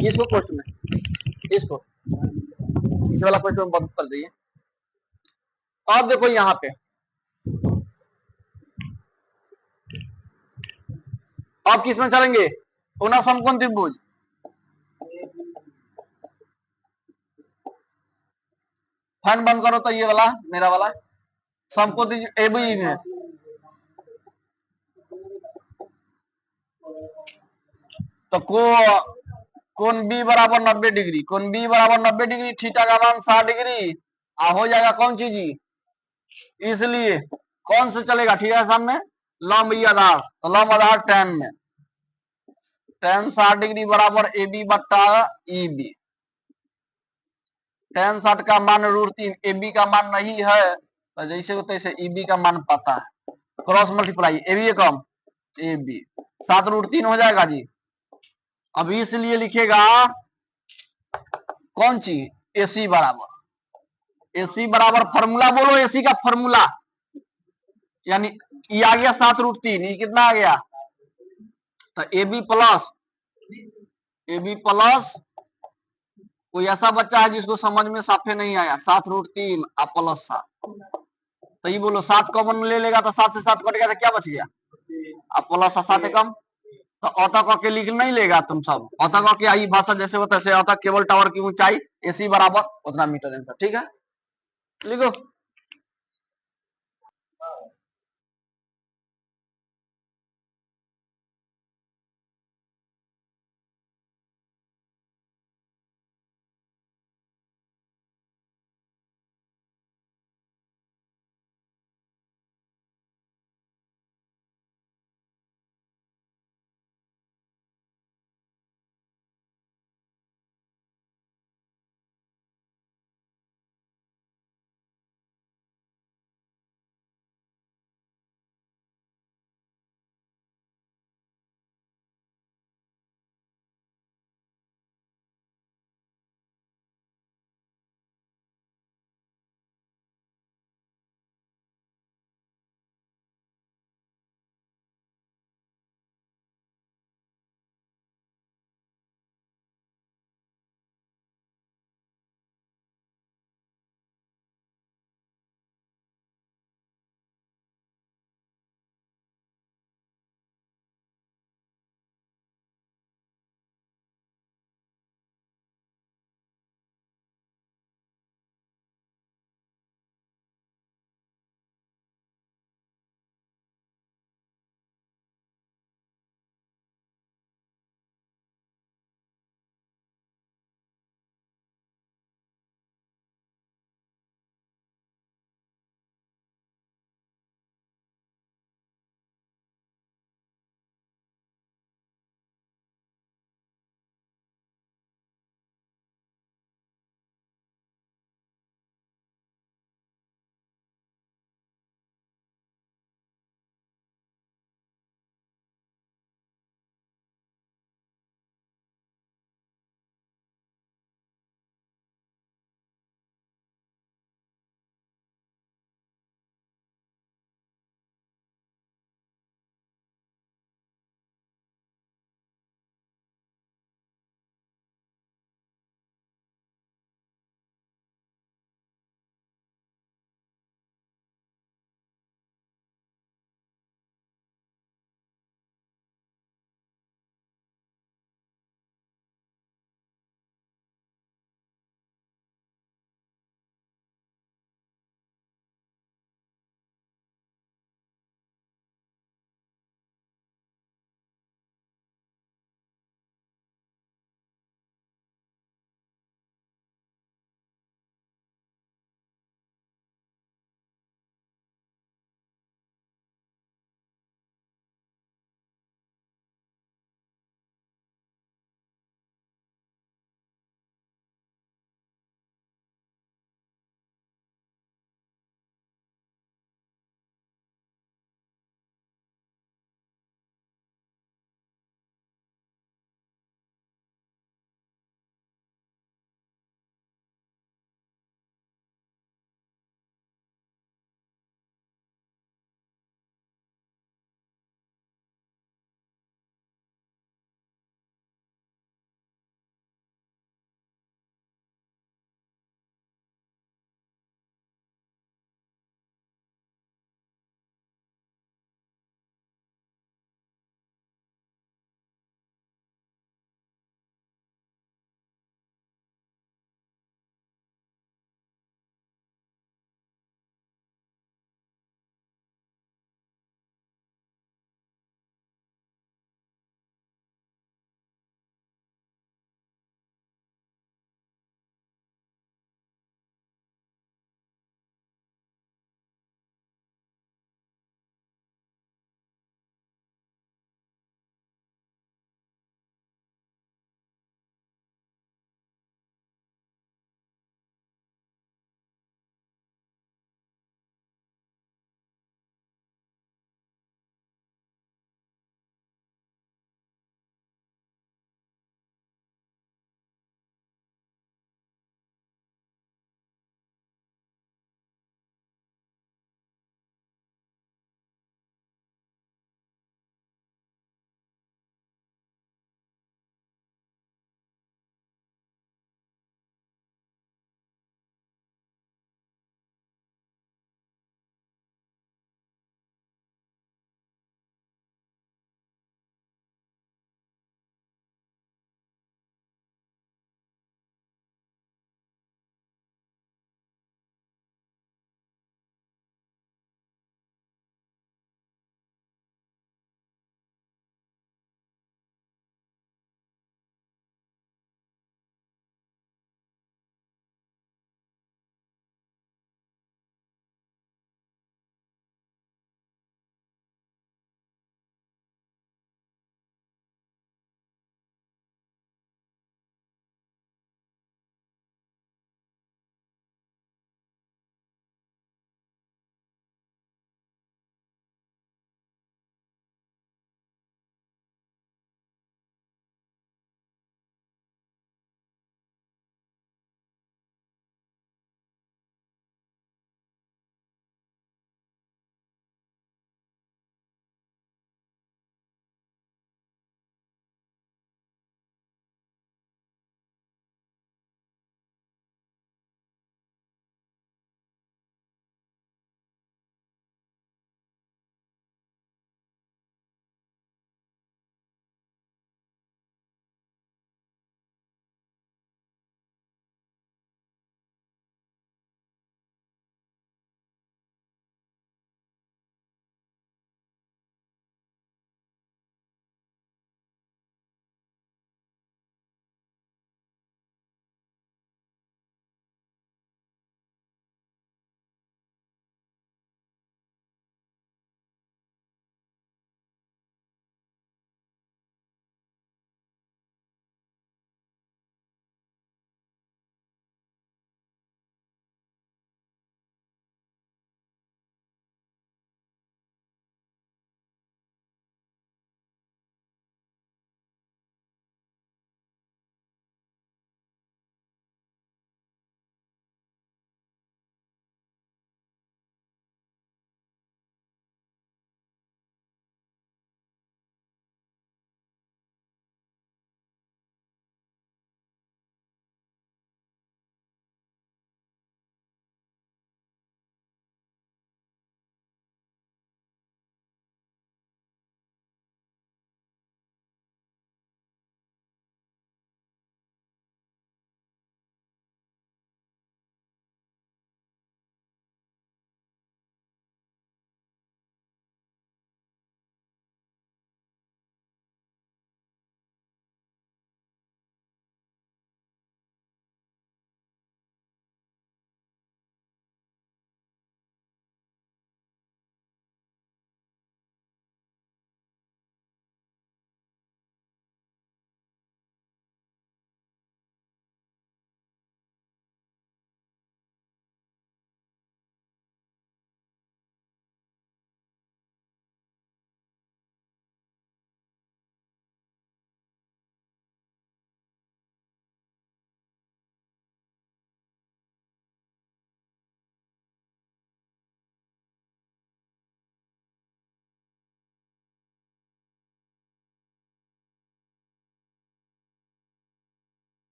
इसको क्वेश्चन में, इसको इस वाला क्वेश्चन बंद कर दीजिए। अब देखो यहाँ पे, अब किस में चलेंगे, पुनः समकोण त्रिभुज। फैन बंद करो तो ये वाला मेरा वाला समकोण त्रिभुज एबी में, तो कोण बी बराबर 90 डिग्री, कोण बी बराबर 90 डिग्री, थीटा का मान 60 डिग्री हो जाएगा कौन चीज, इसलिए कौन से चलेगा, ठीक है सामने लंब ई आधार, तो लंब आधार tan में, tan 60 डिग्री बराबर AB बट्टा EB, tan 60 का मान √3, AB का मान नहीं है तो जैसे को तैसे EB का मान पता है, क्रॉस मल्टीप्लाई AB कम AB 7 √3 हो जाएगा जी। अब इसलिए लिखेगा कौन चीज AC बराबर, AC बराबर फॉर्मूला बोलो, AC का फॉर्मूला यानी ये आ गया 7 √3, ये कितना आ गया, तो AB प्लस कोई ऐसा बच्चा है जिसको समझ में साफे नहीं आया, 7 √3 प्लस 7, तो ये बोलो 7 कॉमन ले लेगा तो 7 से 7 कट गया तो क्या बच गया, प्लस 7 कम, तो औता के लिख नहीं लेगा तुम सब, औता के आई भाषा जैसे होता है, औता केबल टावर की ऊंचाई AC बराबर उतना मीटर आंसर, ठीक है लिखो।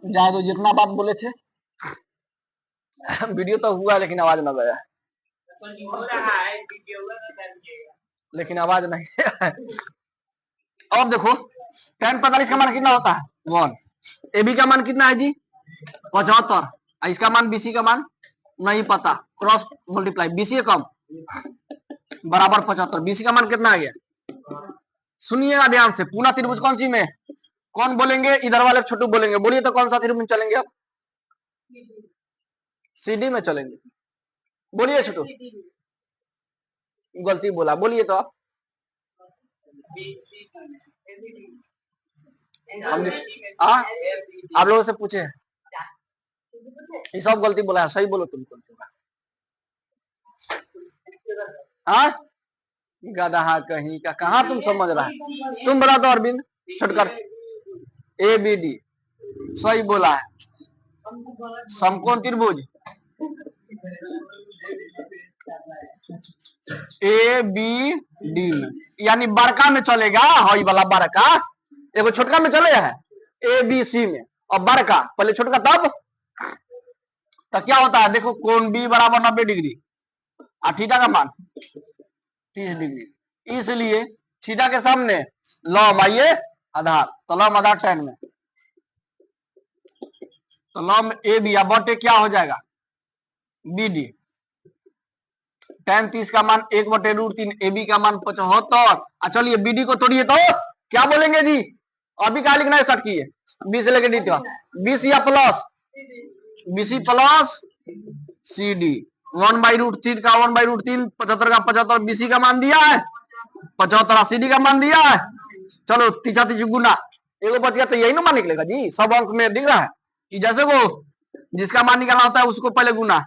जहाँ तो जितना बात बोले थे वीडियो तो हुआ लेकिन आवाज ना गया, हो रहा है वीडियो में बताइएगा। लेकिन आवाज नहीं है। अब देखो tan 45 का मान कितना होता है 1, AB का मान कितना है जी 75, इसका मान BC का मान नहीं पता, क्रॉस मल्टीप्लाई, BC कम बराबर 75, BC का मान कितना आ गया। सुनिएगा ध्यान से, पूर्ण त्रिभुज कौन सी में, कौन बोलेंगे, इधर वाले छोटू बोलेंगे, बोलिए तो कौन सा त्रिभुज में चलेंगे अब, CD में चलेंगे, बोलिए छोटू, गलती बोला, बोलिए तो आप, हमने आप लोगों से पूछे हैं, ये सब गलती बोला है, सही बोलो तुम हाँ गधा कहीं का, कहाँ तुम समझ रहा है, तुम बता दो अरविंद छोटकर, ABD सही बोला है, समकोण त्रिभुज ABD में, यानी बड़का में चलेगा, हई वाला बड़का, एगो छोटका में चले है ABC में, और बड़का पहले छोटका तब तो क्या होता है, देखो कोण B बराबर 90 डिग्री और थीटा का मान 30 डिग्री, इसलिए थीटा के सामने लॉम आइए आधार, तो लॉम आधार tan में, तो लॉम AB या बटे क्या हो जाएगा BD, tan 30 का मान 1/√3, AB का मान 75। चलिए BD को तोड़िए तो क्या बोलेंगे जी, अभी क्या लिखना स्टार्ट किए, 20 से लेकर डी तक, 20 या प्लस BC प्लस CD, 1/√3 का 1/√3, 75 का 75, BC का मान दिया है 75, CD का मान दिया है, चलो 30 गुना, एगो बच गया, तो यही ना मान निकलेगा जी, सब अंक में दिख रहा है कि जैसे वो जिसका मान निकालना होता है उसको पहले गुना,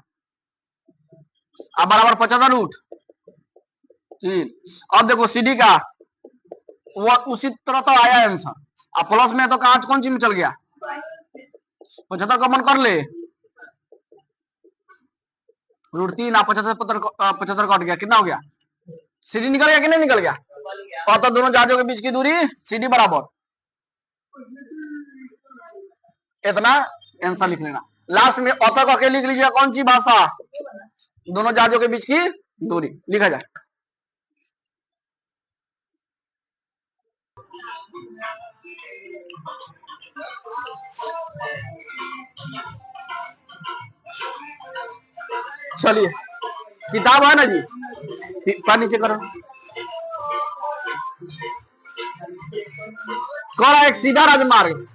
अब बराबर 75√3। अब देखो CD का वो उसी तरह तो आया आंसर, अब प्लस में तो कहा कौन चीज में चल गया, 75 कॉमन कर ले, √3 आप 75 कट गया, कितना हो गया, CD निकल गया कि नहीं निकल गया, और तो दोनों जहाजों के बीच की दूरी CD बराबर इतना, आंसर लिख लेना, लास्ट में ऑथर को अकेले लिख लीजिएगा कौन सी भाषा, दोनों जहाजों के बीच की दूरी लिखा जाए। चलिए किताब है ना जी, पर नीचे करो, कौन एक सीधा राजमार्ग,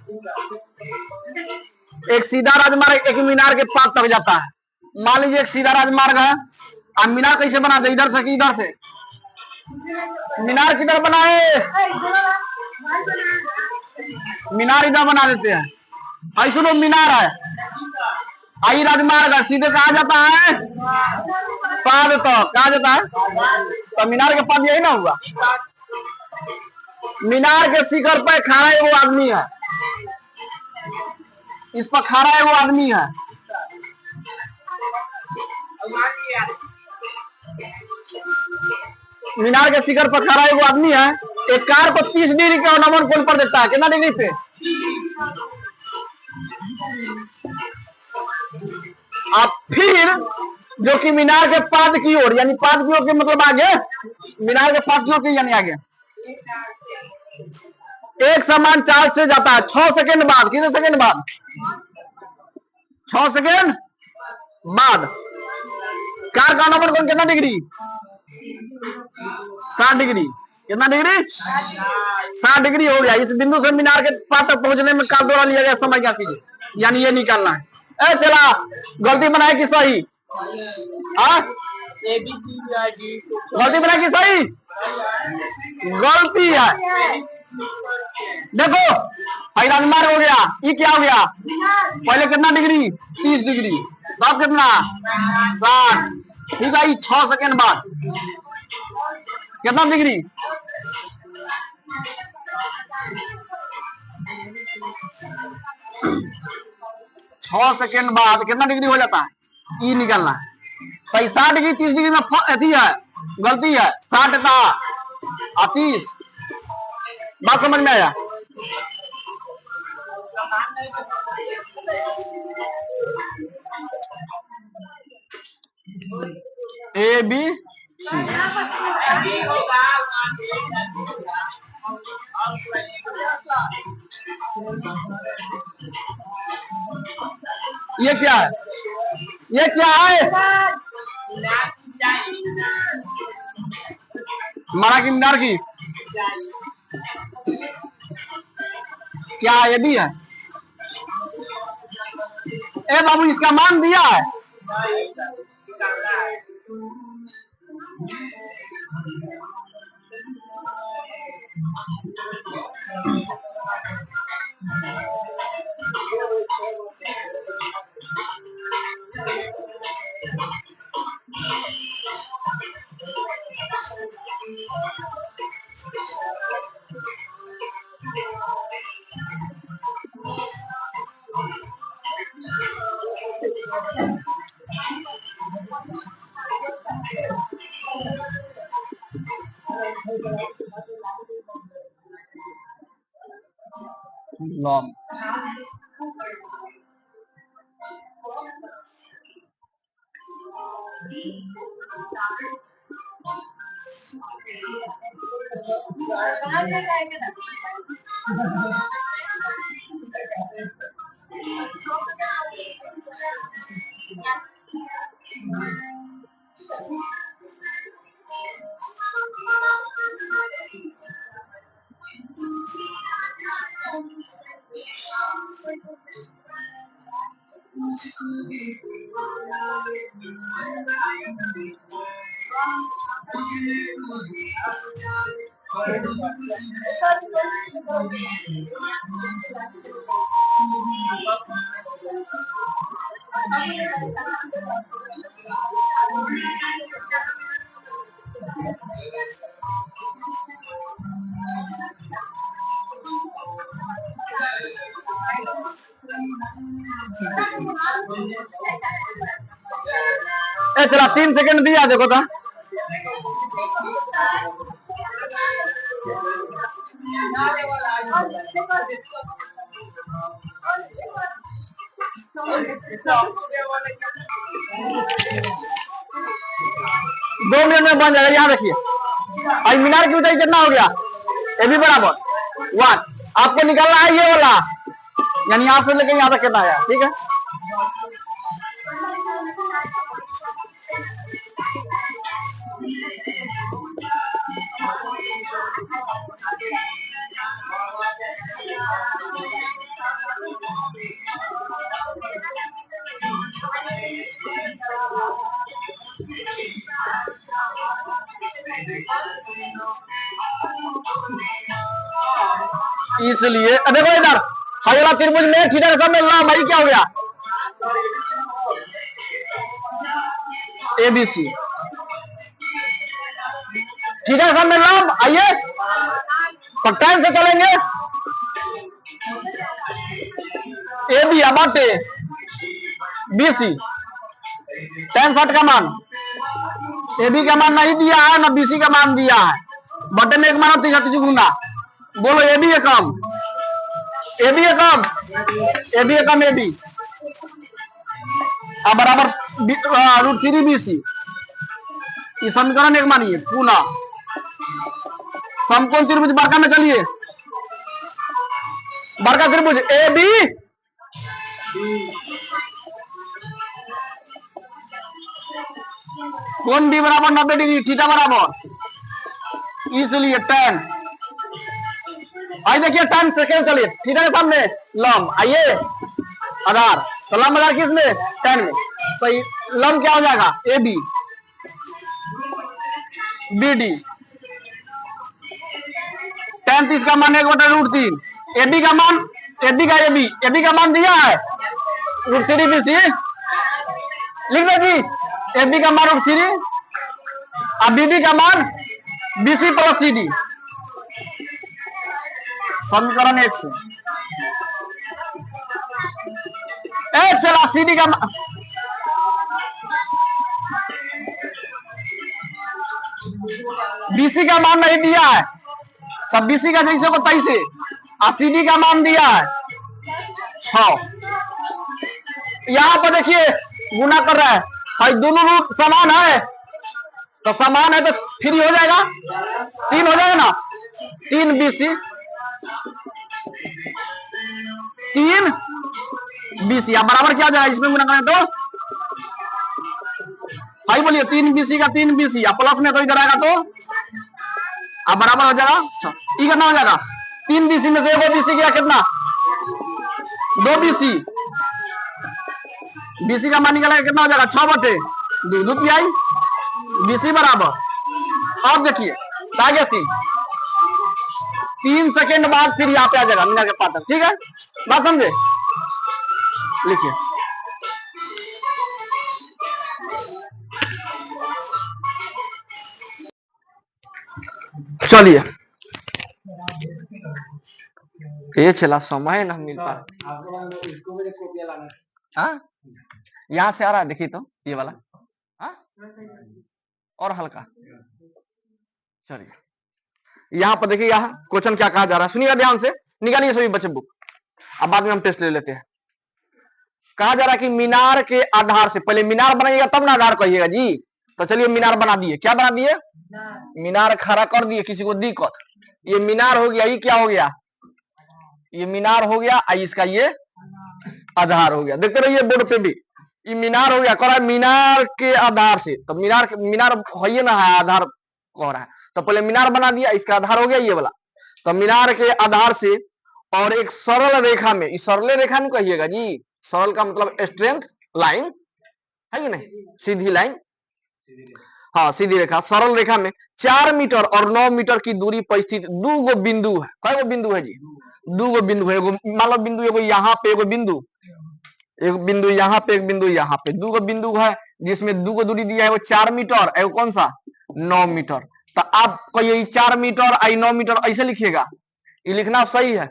एक सीधा राजमार्ग एक मीनार के पास तक जाता है, मान लीजिए एक सीधा राजमार्ग है, अब मीनार कैसे बनाते, इधर से कि इधर से, मीनार किधर बनाए, मीनार इधर बना देते हैं, आई सुनो मीनार है, आई राजमार्ग है, सीधे कहा जाता है पाद, तो कहा जाता है, तो मीनार के पास यही ना हुआ, मीनार के शिखर पर खड़ा है वो आदमी है, इस पर खड़ा है वो आदमी है, मीनार के शिखर पर खड़ा है वो आदमी है, एक कार को 30 डिग्री के नमन कोण पर देता है, कितना डिग्री पे, अब फिर जो कि मीनार के पाद की ओर, यानी पाद की ओर के मतलब आगे, मीनार के पाद की ओर यानी आगे एक समान चार्ज से जाता है 6 सेकंड बाद, कितने सेकंड बाद, 6 सेकंड बाद, कार का नंबर कौन कितना डिग्री 60 डिग्री, कितना डिग्री 60 डिग्री हो गया, इस बिंदु से मीनार के पास तक पहुंचने में काल द्वारा लिया गया समय क्या कीजिए, यानी ये निकालना है, ए चला गलती बनाए कि सही, हाँ गलती बनाए कि सही, गलती है, देखो भाई राजमार्ग हो गया, ये क्या हो गया, पहले कितना डिग्री 30 डिग्री, तब कितना 60, ठीक है, 6 सेकंड बाद कितना डिग्री, 6 सेकंड बाद कितना डिग्री हो जाता है, ये निकलना है, तो 60 डिग्री 30 डिग्री में अथी है, गलती है, 60 था 30, बात समझ में आया, ए बी सी। ये क्या है? ये क्या है? मरा किंडर की क्या है? ये भी है। ए बाबू इसका मान दिया है। लॉन्ग ए चला 3 सेकंड दिया देखो तो। दो मिनट में बन जाएगा। यहाँ देखिए भाई मीनार की ऊंचाई कितना हो गया? ये भी बराबर 1। आपको निकालना है ये वाला, यानी यहाँ से लेके यहाँ तक कितना आया, ठीक है। इसलिए देखो इधर हाई वाला त्रिभुज में थीटा का समय ला भाई क्या हो गया? एबीसी थीटा का समय लाम। आइए टाइम से चलेंगे। ए बी बाटे बीसी tan 60 का मान ए बी का मान नहीं दिया है ना बीसी का मान दिया है। बटे में एक मान 30 गुना। बोलो ए बी है कम, ए बी है कम, ए बी है कम, ए बी अब बराबर √3 बीसी। ये समीकरण एक मानिए पुनः समकोण त्रिभुज बड़का में चलिए। बड़का त्रिभुज ए बी कोण बी बराबर 90 डिग्री, थीटा बराबर, इसलिए tan। आइए देखिए tan सेकेंड चलिए थीटा के सामने लंब। आइए आधार तो लंब आधार किस में? tan में। तो लंब क्या हो जाएगा? A B B D. tan 30 का मान 1/√3। ए बी का मान ए बी का मान दिया है √3 बीसी। लिख दे जी ए बी का मान √3 और बी डी का मान बीसी प्लस सी डी। समीकरण 1 से चला सी डी का बीसी का मान नहीं दिया है, सब बीसी का जैसे को तैसे। और सी डी का मान दिया है 6। यहाँ पर देखिए गुना कर रहा है, भाई दोनों रूट समान है, तो समान है तो 3 हो जाएगा, 3 हो जाएगा ना, 3 BC, 3 BC या बराबर क्या हो जाएगा इसमें गुना करें तो, भाई बोलिए 3 BC का 3 BC या प्लस में तो इधर आएगा तो अब बराबर हो जाएगा। ये कितना हो जाएगा, 3 BC में से 1 BC गया कितना, 2 BC, BC का मान निकालेगा कितना हो जाएगा 6/2, दूध की आई BC बराबर। अब देखिए आ गया 3 सेकेंड बाद फिर यहाँ पे आ जाएगा मीना के पात्र, ठीक है, बात समझे, लिखिए। चलिए ये चला समय ना मिलता, आपको इसको भी कॉपी लाना। हाँ यहाँ से आ रहा है, देखिए तो ये वाला, हाँ और हल्का, चलिए यहाँ पर देखिए, यहाँ क्वेश्चन क्या कहा जा रहा है, सुनिएगा ध्यान से, निकालिए सभी बच्चे बुक, अब बाद में हम टेस्ट ले लेते हैं। कहा जा रहा है कि मीनार के आधार से, पहले मीनार बनाइएगा तब ना आधार कहिएगा जी, तो चलिए मीनार बना दिए, क्या बना दिए, मीनार खड़ा कर दिए, किसी को दिक्कत, ये मीनार हो गया, ये क्या हो गया, ये मीनार हो गया, इसका ये आधार हो गया, देखते रहिए बोर्ड पे भी, ये मीनार हो गया, कह रहा है मीनार के आधार से, तो मीनार है ना है, आधार कह रहा है, तो पहले मीनार बना दिया, इसका आधार हो गया ये वाला, तो मीनार के आधार से और एक सरल रेखा में, इस सरल रेखा में कहिएगा जी, सरल का मतलब स्ट्रेंथ लाइन है कि नहीं, सीधी लाइन, हाँ सीधी रेखा, सरल रेखा में 4 मीटर और 9 मीटर की दूरी पर स्थित 2 गो बिंदु है, कई गो बिंदु है जी, 2 गो बिंदु है, मान लो बिंदु एगो यहाँ पे, एगो बिंदु, एक बिंदु यहाँ पे, एक बिंदु यहाँ पे, 2 गो बिंदु है जिसमें 2 गो दूरी दिया है, वो 4 मीटर, एगो कौन सा 9 मीटर, तो आप कहिए 4 मीटर आई 9 मीटर ऐसे लिखिएगा, ये लिखना सही है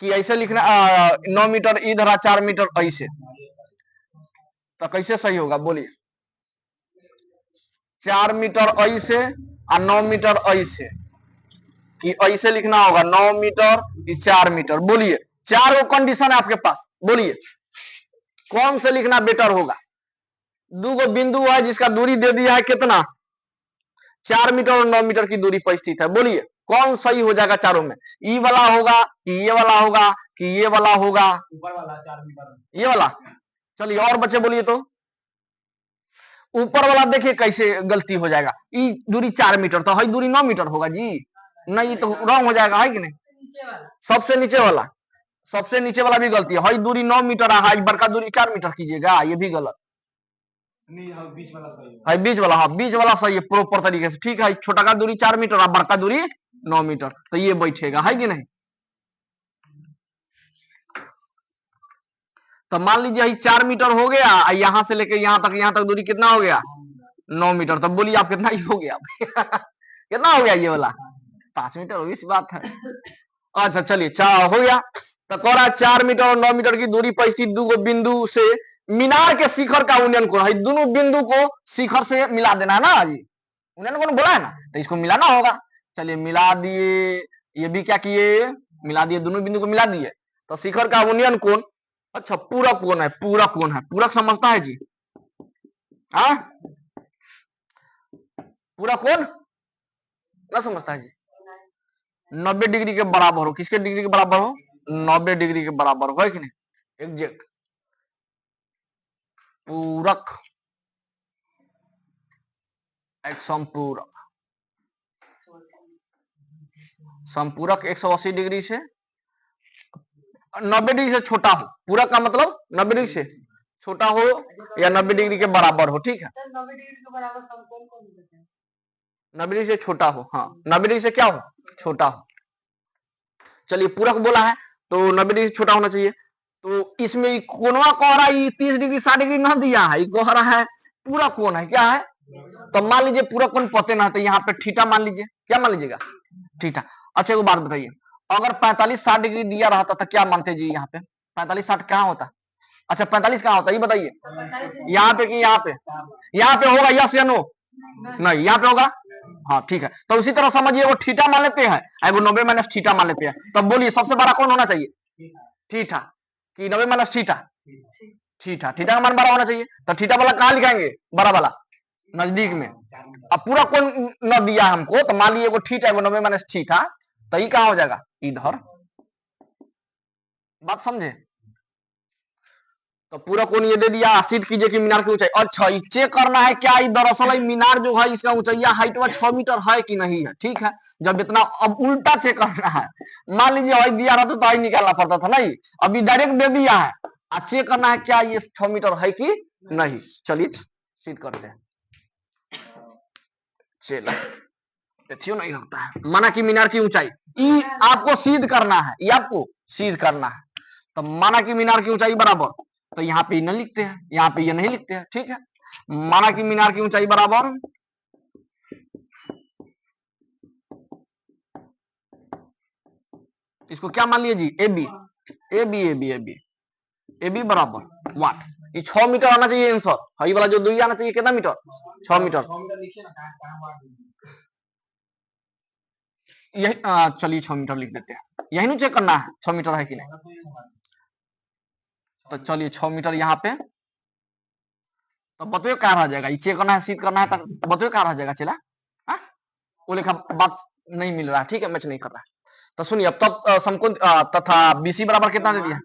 कि ऐसे लिखना, 9 मीटर इधर 4 मीटर ऐसे, तो कैसे सही होगा बोलिए, 4 मीटर ऐसे और 9 मीटर ऐसे, कि ऐसे लिखना होगा 9 मीटर 4 मीटर, बोलिए 4 गो कंडीशन है आपके पास, बोलिए कौन से लिखना बेटर होगा, 2 गो बिंदु है जिसका दूरी दे दिया है कितना 4 मीटर और 9 मीटर की दूरी पर स्थित है, बोलिए कौन सही हो जाएगा चारों में, ई वाला होगा कि ये वाला होगा कि ये वाला होगा, ऊपर वाला 4 मीटर, ये वाला, चलिए और बच्चे बोलिए तो, ऊपर वाला देखिए कैसे गलती हो जाएगा, ई दूरी 4 मीटर तो है, दूरी 9 मीटर होगा जी, नहीं तो रॉन्ग हो जाएगा है कि नहीं, सबसे नीचे वाला भी गलती है, दूरी 9 मीटर है, बड़का दूरी 4 मीटर कीजिएगा, ये भी गलत नहीं, हाँ बीच वाला सही है, बीच वाला, हाँ बीच वाला सही है प्रॉपर तरीके से, ठीक है, छोटा का दूरी 4 मीटर और बड़का दूरी 9 मीटर, तो ये बैठेगा है कि नहीं, तो मान लीजिए 4 मीटर हो गया, यहां से लेके यहां तक दूरी कितना हो गया 9 मीटर, तब बोलिए आप कितना ही हो गया कितना हो गया ये वाला 5 मीटर होगी, इसी बात है। अच्छा चलिए हो गया, तो कह रहा है 4 मीटर और 9 मीटर की दूरी पर स्थित 2 गो बिंदु से मीनार के शिखर का उन्नयन कोण है, दोनों बिंदु को शिखर से मिला देना है ना जी, उन्नयन कोण बोला है ना, तो इसको मिलाना होगा, चलिए मिला दिए, ये भी क्या किए मिला दिए, दोनों बिंदु को मिला दिए, तो शिखर का उन्नयन कोण, अच्छा पूरक कोण है, पूरक समझता है जी, हाँ पूरक कोण ना समझता है जी, 90 डिग्री के बराबर हो, किसके डिग्री के बराबर हो 90 डिग्री के बराबर हो, है कि नहीं, एग्जैक्ट पूरक, एक समपूरक 180 डिग्री से 90 डिग्री से छोटा हो, पूरक का मतलब 90 डिग्री से छोटा हो या 90 डिग्री के बराबर हो, ठीक है, 90 डिग्री के बराबर समकोण कौन देते हैं, 90 डिग्री से छोटा हो, हाँ 90 डिग्री से क्या हो छोटा हो, चलिए पूरक बोला है तो 90 डिग्री से छोटा होना चाहिए, तो इसमें कोणवा कह रहा है 30 डिग्री 60 डिग्री ना दिया है, कह रहा है पूरा कोण है, क्या है, तो मान लीजिए पूरा कोण पते ना, तो यहाँ पे थीटा मान लीजिए, क्या मान लीजिएगा थीटा। अच्छा एक बात बताइए, अगर 45-60 डिग्री दिया रहता तो क्या मानते जी, यहाँ पे 45-60 कहाँ होता, अच्छा 45 कहाँ होता ये बताइए, यहाँ पे कि यहाँ पे होगा यस या नो, नहीं यहाँ पे होगा, हाँ ठीक है, तो उसी तरह समझिए वो थीटा मान लेते हैं, एगो 90 माइनस थीटा मान लेते हैं, तब बोलिए सबसे बड़ा कौन होना चाहिए थीटा, कि 90 माइनस थीटा? थीटा, थीटा का मान 12 होना चाहिए। तो थीटा वाला कहाँ लिखाएंगे? बड़ा वाला नजदीक में। अब पूरा कोण न दिया हमको, तो मान लीजिए एगो थीटा, एगो 90 माइनस थीटा, तो ये कहाँ हो जाएगा? इधर। बात समझे? तो पूरा कोण ये दे दिया, सिद्ध कीजिए कि मीनार की ऊंचाई। अच्छा, ये चेक करना है क्या ये दरअसल ये मीनार जो है इसका ऊंचाई हाइट में 6 मीटर है कि नहीं है। ठीक है, जब इतना अब उल्टा चेक करना है। मान लीजिए हाइट दिया रहता तो हाइट निकालना पड़ता था, नहीं, अभी डायरेक्ट दे दिया है, चेक करना है क्या ये 6 मीटर है कि नहीं। चलिए सिद्ध करते हैं। चलो नहीं लगता है, माना कि मीनार की ऊंचाई, ये आपको सिद्ध करना है, ये आपको सिद्ध करना है। तो माना कि मीनार की ऊंचाई बराबर, तो यहाँ पे न लिखते हैं, यहाँ पे ये नहीं लिखते हैं। ठीक है, माना कि मीनार की ऊंचाई बराबर इसको क्या मान लिए जी? A B, A B, A B, A B, A B बराबर वाट, ये 6 मीटर आना चाहिए आंसर। ये वाला जो दुई आना चाहिए कितना मीटर? 6 मीटर। यही चलिए 6 मीटर लिख देते हैं, यही नहीं चेक करना है 6 मीटर है कि नहीं। तो चलिए 6 मीटर यहाँ पे, तो बताइए क्या रह जाएगा? ये चेक करना है, सिद्ध करना है, तो बताइए क्या रह जाएगा? चला वो लिखा बात नहीं मिल रहा है। ठीक है, मैच नहीं कर रहा है। तो सुनिए, अब तब समकोण तथा बीसी बराबर कितना दे दिया?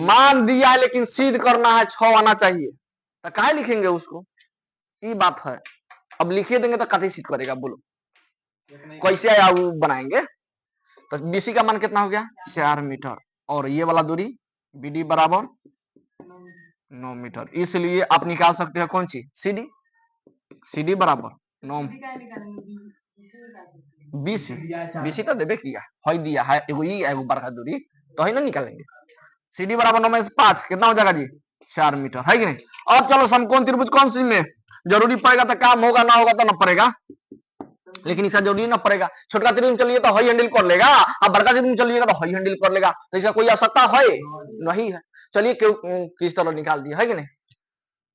मान दिया है, लेकिन सिद्ध करना है 6 आना चाहिए। तो कहा लिखेंगे उसको? ये बात है। अब लिखे देंगे तो कतई सिद्ध करेगा? बोलो कैसे आया वो बनाएंगे। तो बीसी का मान कितना हो गया? 4 मीटर। और ये वाला दूरी बीडी बराबर 9 मीटर। इसलिए आप निकाल सकते हैं कौन सी? सीडी। सीडी बराबर 9 बीसी। बीसी तो देबे किया है, दिया है एगो ई एगो बड़का दूरी, तो ही ना निकालेंगे। सीडी बराबर 9 में 5 कितना हो जाएगा जी? 4 मीटर, है कि नहीं? अब चलो समकोण त्रिभुज कौन सी में जरूरी पड़ेगा तो काम होगा, ना होगा तो न पड़ेगा, लेकिन इसका जरूरी ना पड़ेगा। छोटका त्रिभुज चलिए तो हाई हैंडल कर लेगा, अब बड़का त्रिभुज चलिएगा तो हाई हैंडल कर लेगा, तो इसका कोई आवश्यकता है नहीं है। चलिए किस तरह निकाल दिया, है कि नहीं?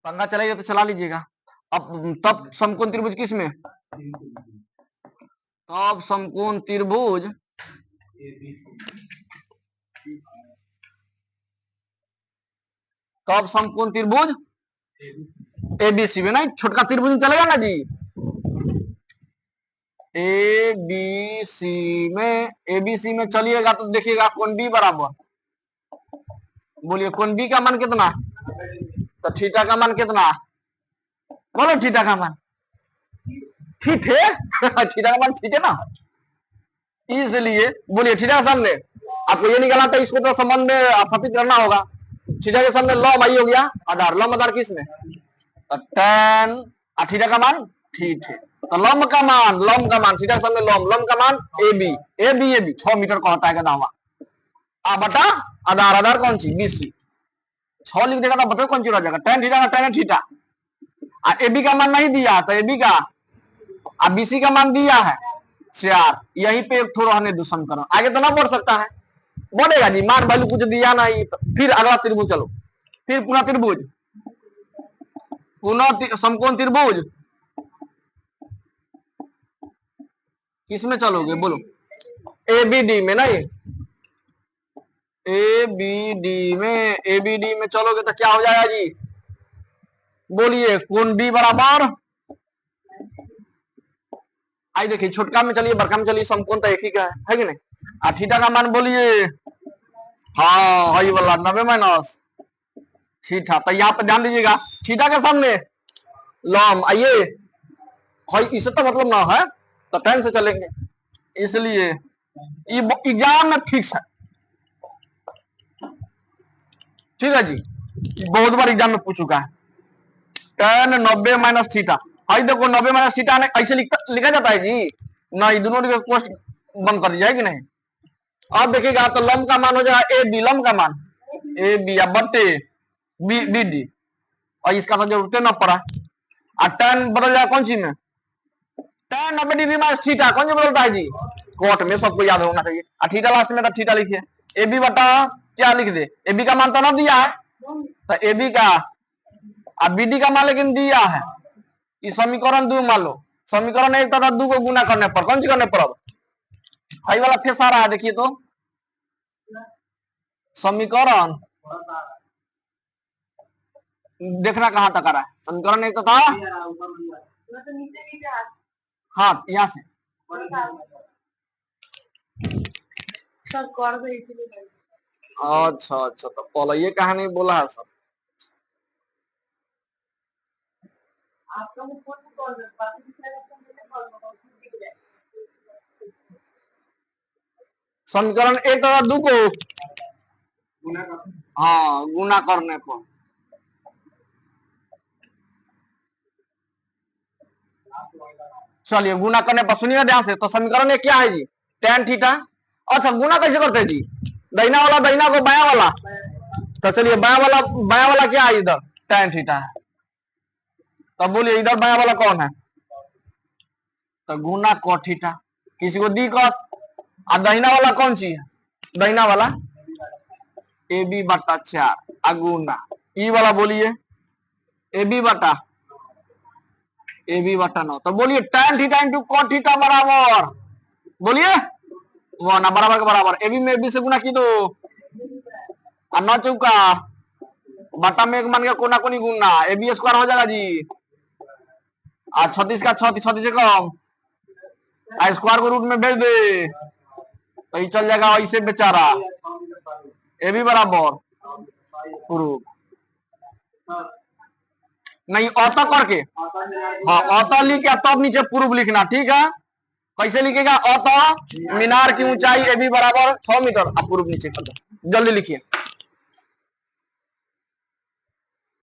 पंगा चलेगा तो चला लीजिएगा। अब तब समकोण त्रिभुज किस में? तब समकोण त्रिभुज तब समकोण त्रिभुज एबीसी में, नहीं छोटका त्रिभुज में चलेगा ना जी? एबीसी में चलिएगा तो देखिएगा कोण बी बराबर, बोलिए कोण बी का मान कितना? तो थीटा का मान कितना? बोलो थीटा का मान ठीक है। थीटा का मान ठीक है ना, इसलिए बोलिए थीटा के सामने आपको ये निकालना था, इसको तो संबंध में स्थापित करना होगा। थीटा के सामने लॉम आई हो गया, आधार लॉम आधार किस में? तो tan, थीटा का मान ठीक है। तो लंब का मान थीटा के सामने लंब का मान ए बी 6 मीटर को हटाएगा दावा आ बटा आधार, आधार कौन सी? बीसी। 6 लिख देगा तो बताओ कौन सी रह जाएगा? tan थीटा का tan थीटा। ए बी का मान नहीं दिया तो ए बी का, बीसी का मान दिया है 4। यहीं पे एक थोड़ा रहने दो समीकरण, आगे तो ना बढ़ सकता है, बढ़ेगा जी, मान वैल्यू कुछ दिया नहीं। तो फिर अगला त्रिभुज, चलो फिर पुनः त्रिभुज, पुनः समकोण त्रिभुज किसमें चलोगे? बोलो एबीडी में, नहीं एबीडी में चलोगे तो क्या हो जाएगा जी? बोलिए कोण बी बराबर, आई देखिए छोटका में चलिए बड़का में चलिए, समकोण तो एक ही का है कि नहीं? थीटा का मान बोलिए, हाँ वही वाला 90 माइनस थीटा। तो यहाँ पे ध्यान दीजिएगा, थीटा के सामने लॉम आइए, इसे तो मतलब ना है तो tan से चलेंगे, इसलिए ये एग्जाम में फिक्स है। ठीक है जी, बहुत बार एग्जाम में पूछ चुका है। tan 90 माइनस थीटा, आई देखो 90 माइनस थीटा ऐसे लिखा जाता है जी? नहीं, दोनों पोस्ट बंद कर दी जाएगी नहीं। अब देखिएगा तो लंब का मान हो जाएगा ए बी, लंब का मान ए बी या बटे बी डी, और इसका तो जरूरत ना पड़ा। और tan बदल जाएगा कौन सी में? tan 90 डिग्री माइनस थीटा कौन सी बदलता है जी? कोट में, सबको याद होना चाहिए। और थीटा लास्ट में, तो थीटा लिखिए, ए बी बटा क्या लिख दे? ए बी का मान तो ना दिया है, तो ए बी का और बी डी का मान लेकिन दिया है। इस समीकरण 2 मान लो, समीकरण 1 तथा 2 को गुना करने पर कौन सी करने पर? अब हाई वाला फेस आ रहा है, देखिए तो समीकरण देखना कहाँ तक आ रहा है। समीकरण एक तो था नीचे नीचे हाथ हाँ यहाँ से सर कर दो इसलिए नहीं। अच्छा अच्छा तो पहले ये कहानी बोला है सर। आपका वो फोन कॉल कर बाकी दूसरा ऑप्शन देते कॉल बताओ दिख जाए। समीकरण एक तथा दो को हाँ गुना करने पर चलिए गुना करने पर सुनिए ध्यान से। तो समीकरण में क्या है जी tan थीटा। अच्छा गुना कैसे करते हैं जी दाहिना वाला दाहिना को बाया वाला। तो चलिए बाया वाला क्या है इधर tan थीटा है। तब बोलिए इधर बाया वाला कौन है तो गुना cot थीटा। किसी को दिक्कत और दाहिना वाला कौन सी है दाहिना वाला ए बी बटा 4 अगुना ई वाला बोलिए ए बी बटा 9। तो बोलिए tan theta into cot theta बराबर बोलिए 1 बराबर के बराबर ए बी में बी से गुना की दो और 9 चौका बटा में एक मान के कोना कोनी गुना ए बी स्क्वायर हो जाएगा जी और 36 का 36 से कम स्क्वायर को रूट में भेज दे तो ये चल जाएगा ऐसे बेचारा ए बी बराबर प्रूफ नहीं औता करके हाँ औता लिख के तब नीचे प्रूफ लिखना ठीक है। कैसे लिखेगा औता मीनार की ऊंचाई ए बी बराबर 6 मीटर आप प्रूफ नीचे कर दो जल्दी लिखिए।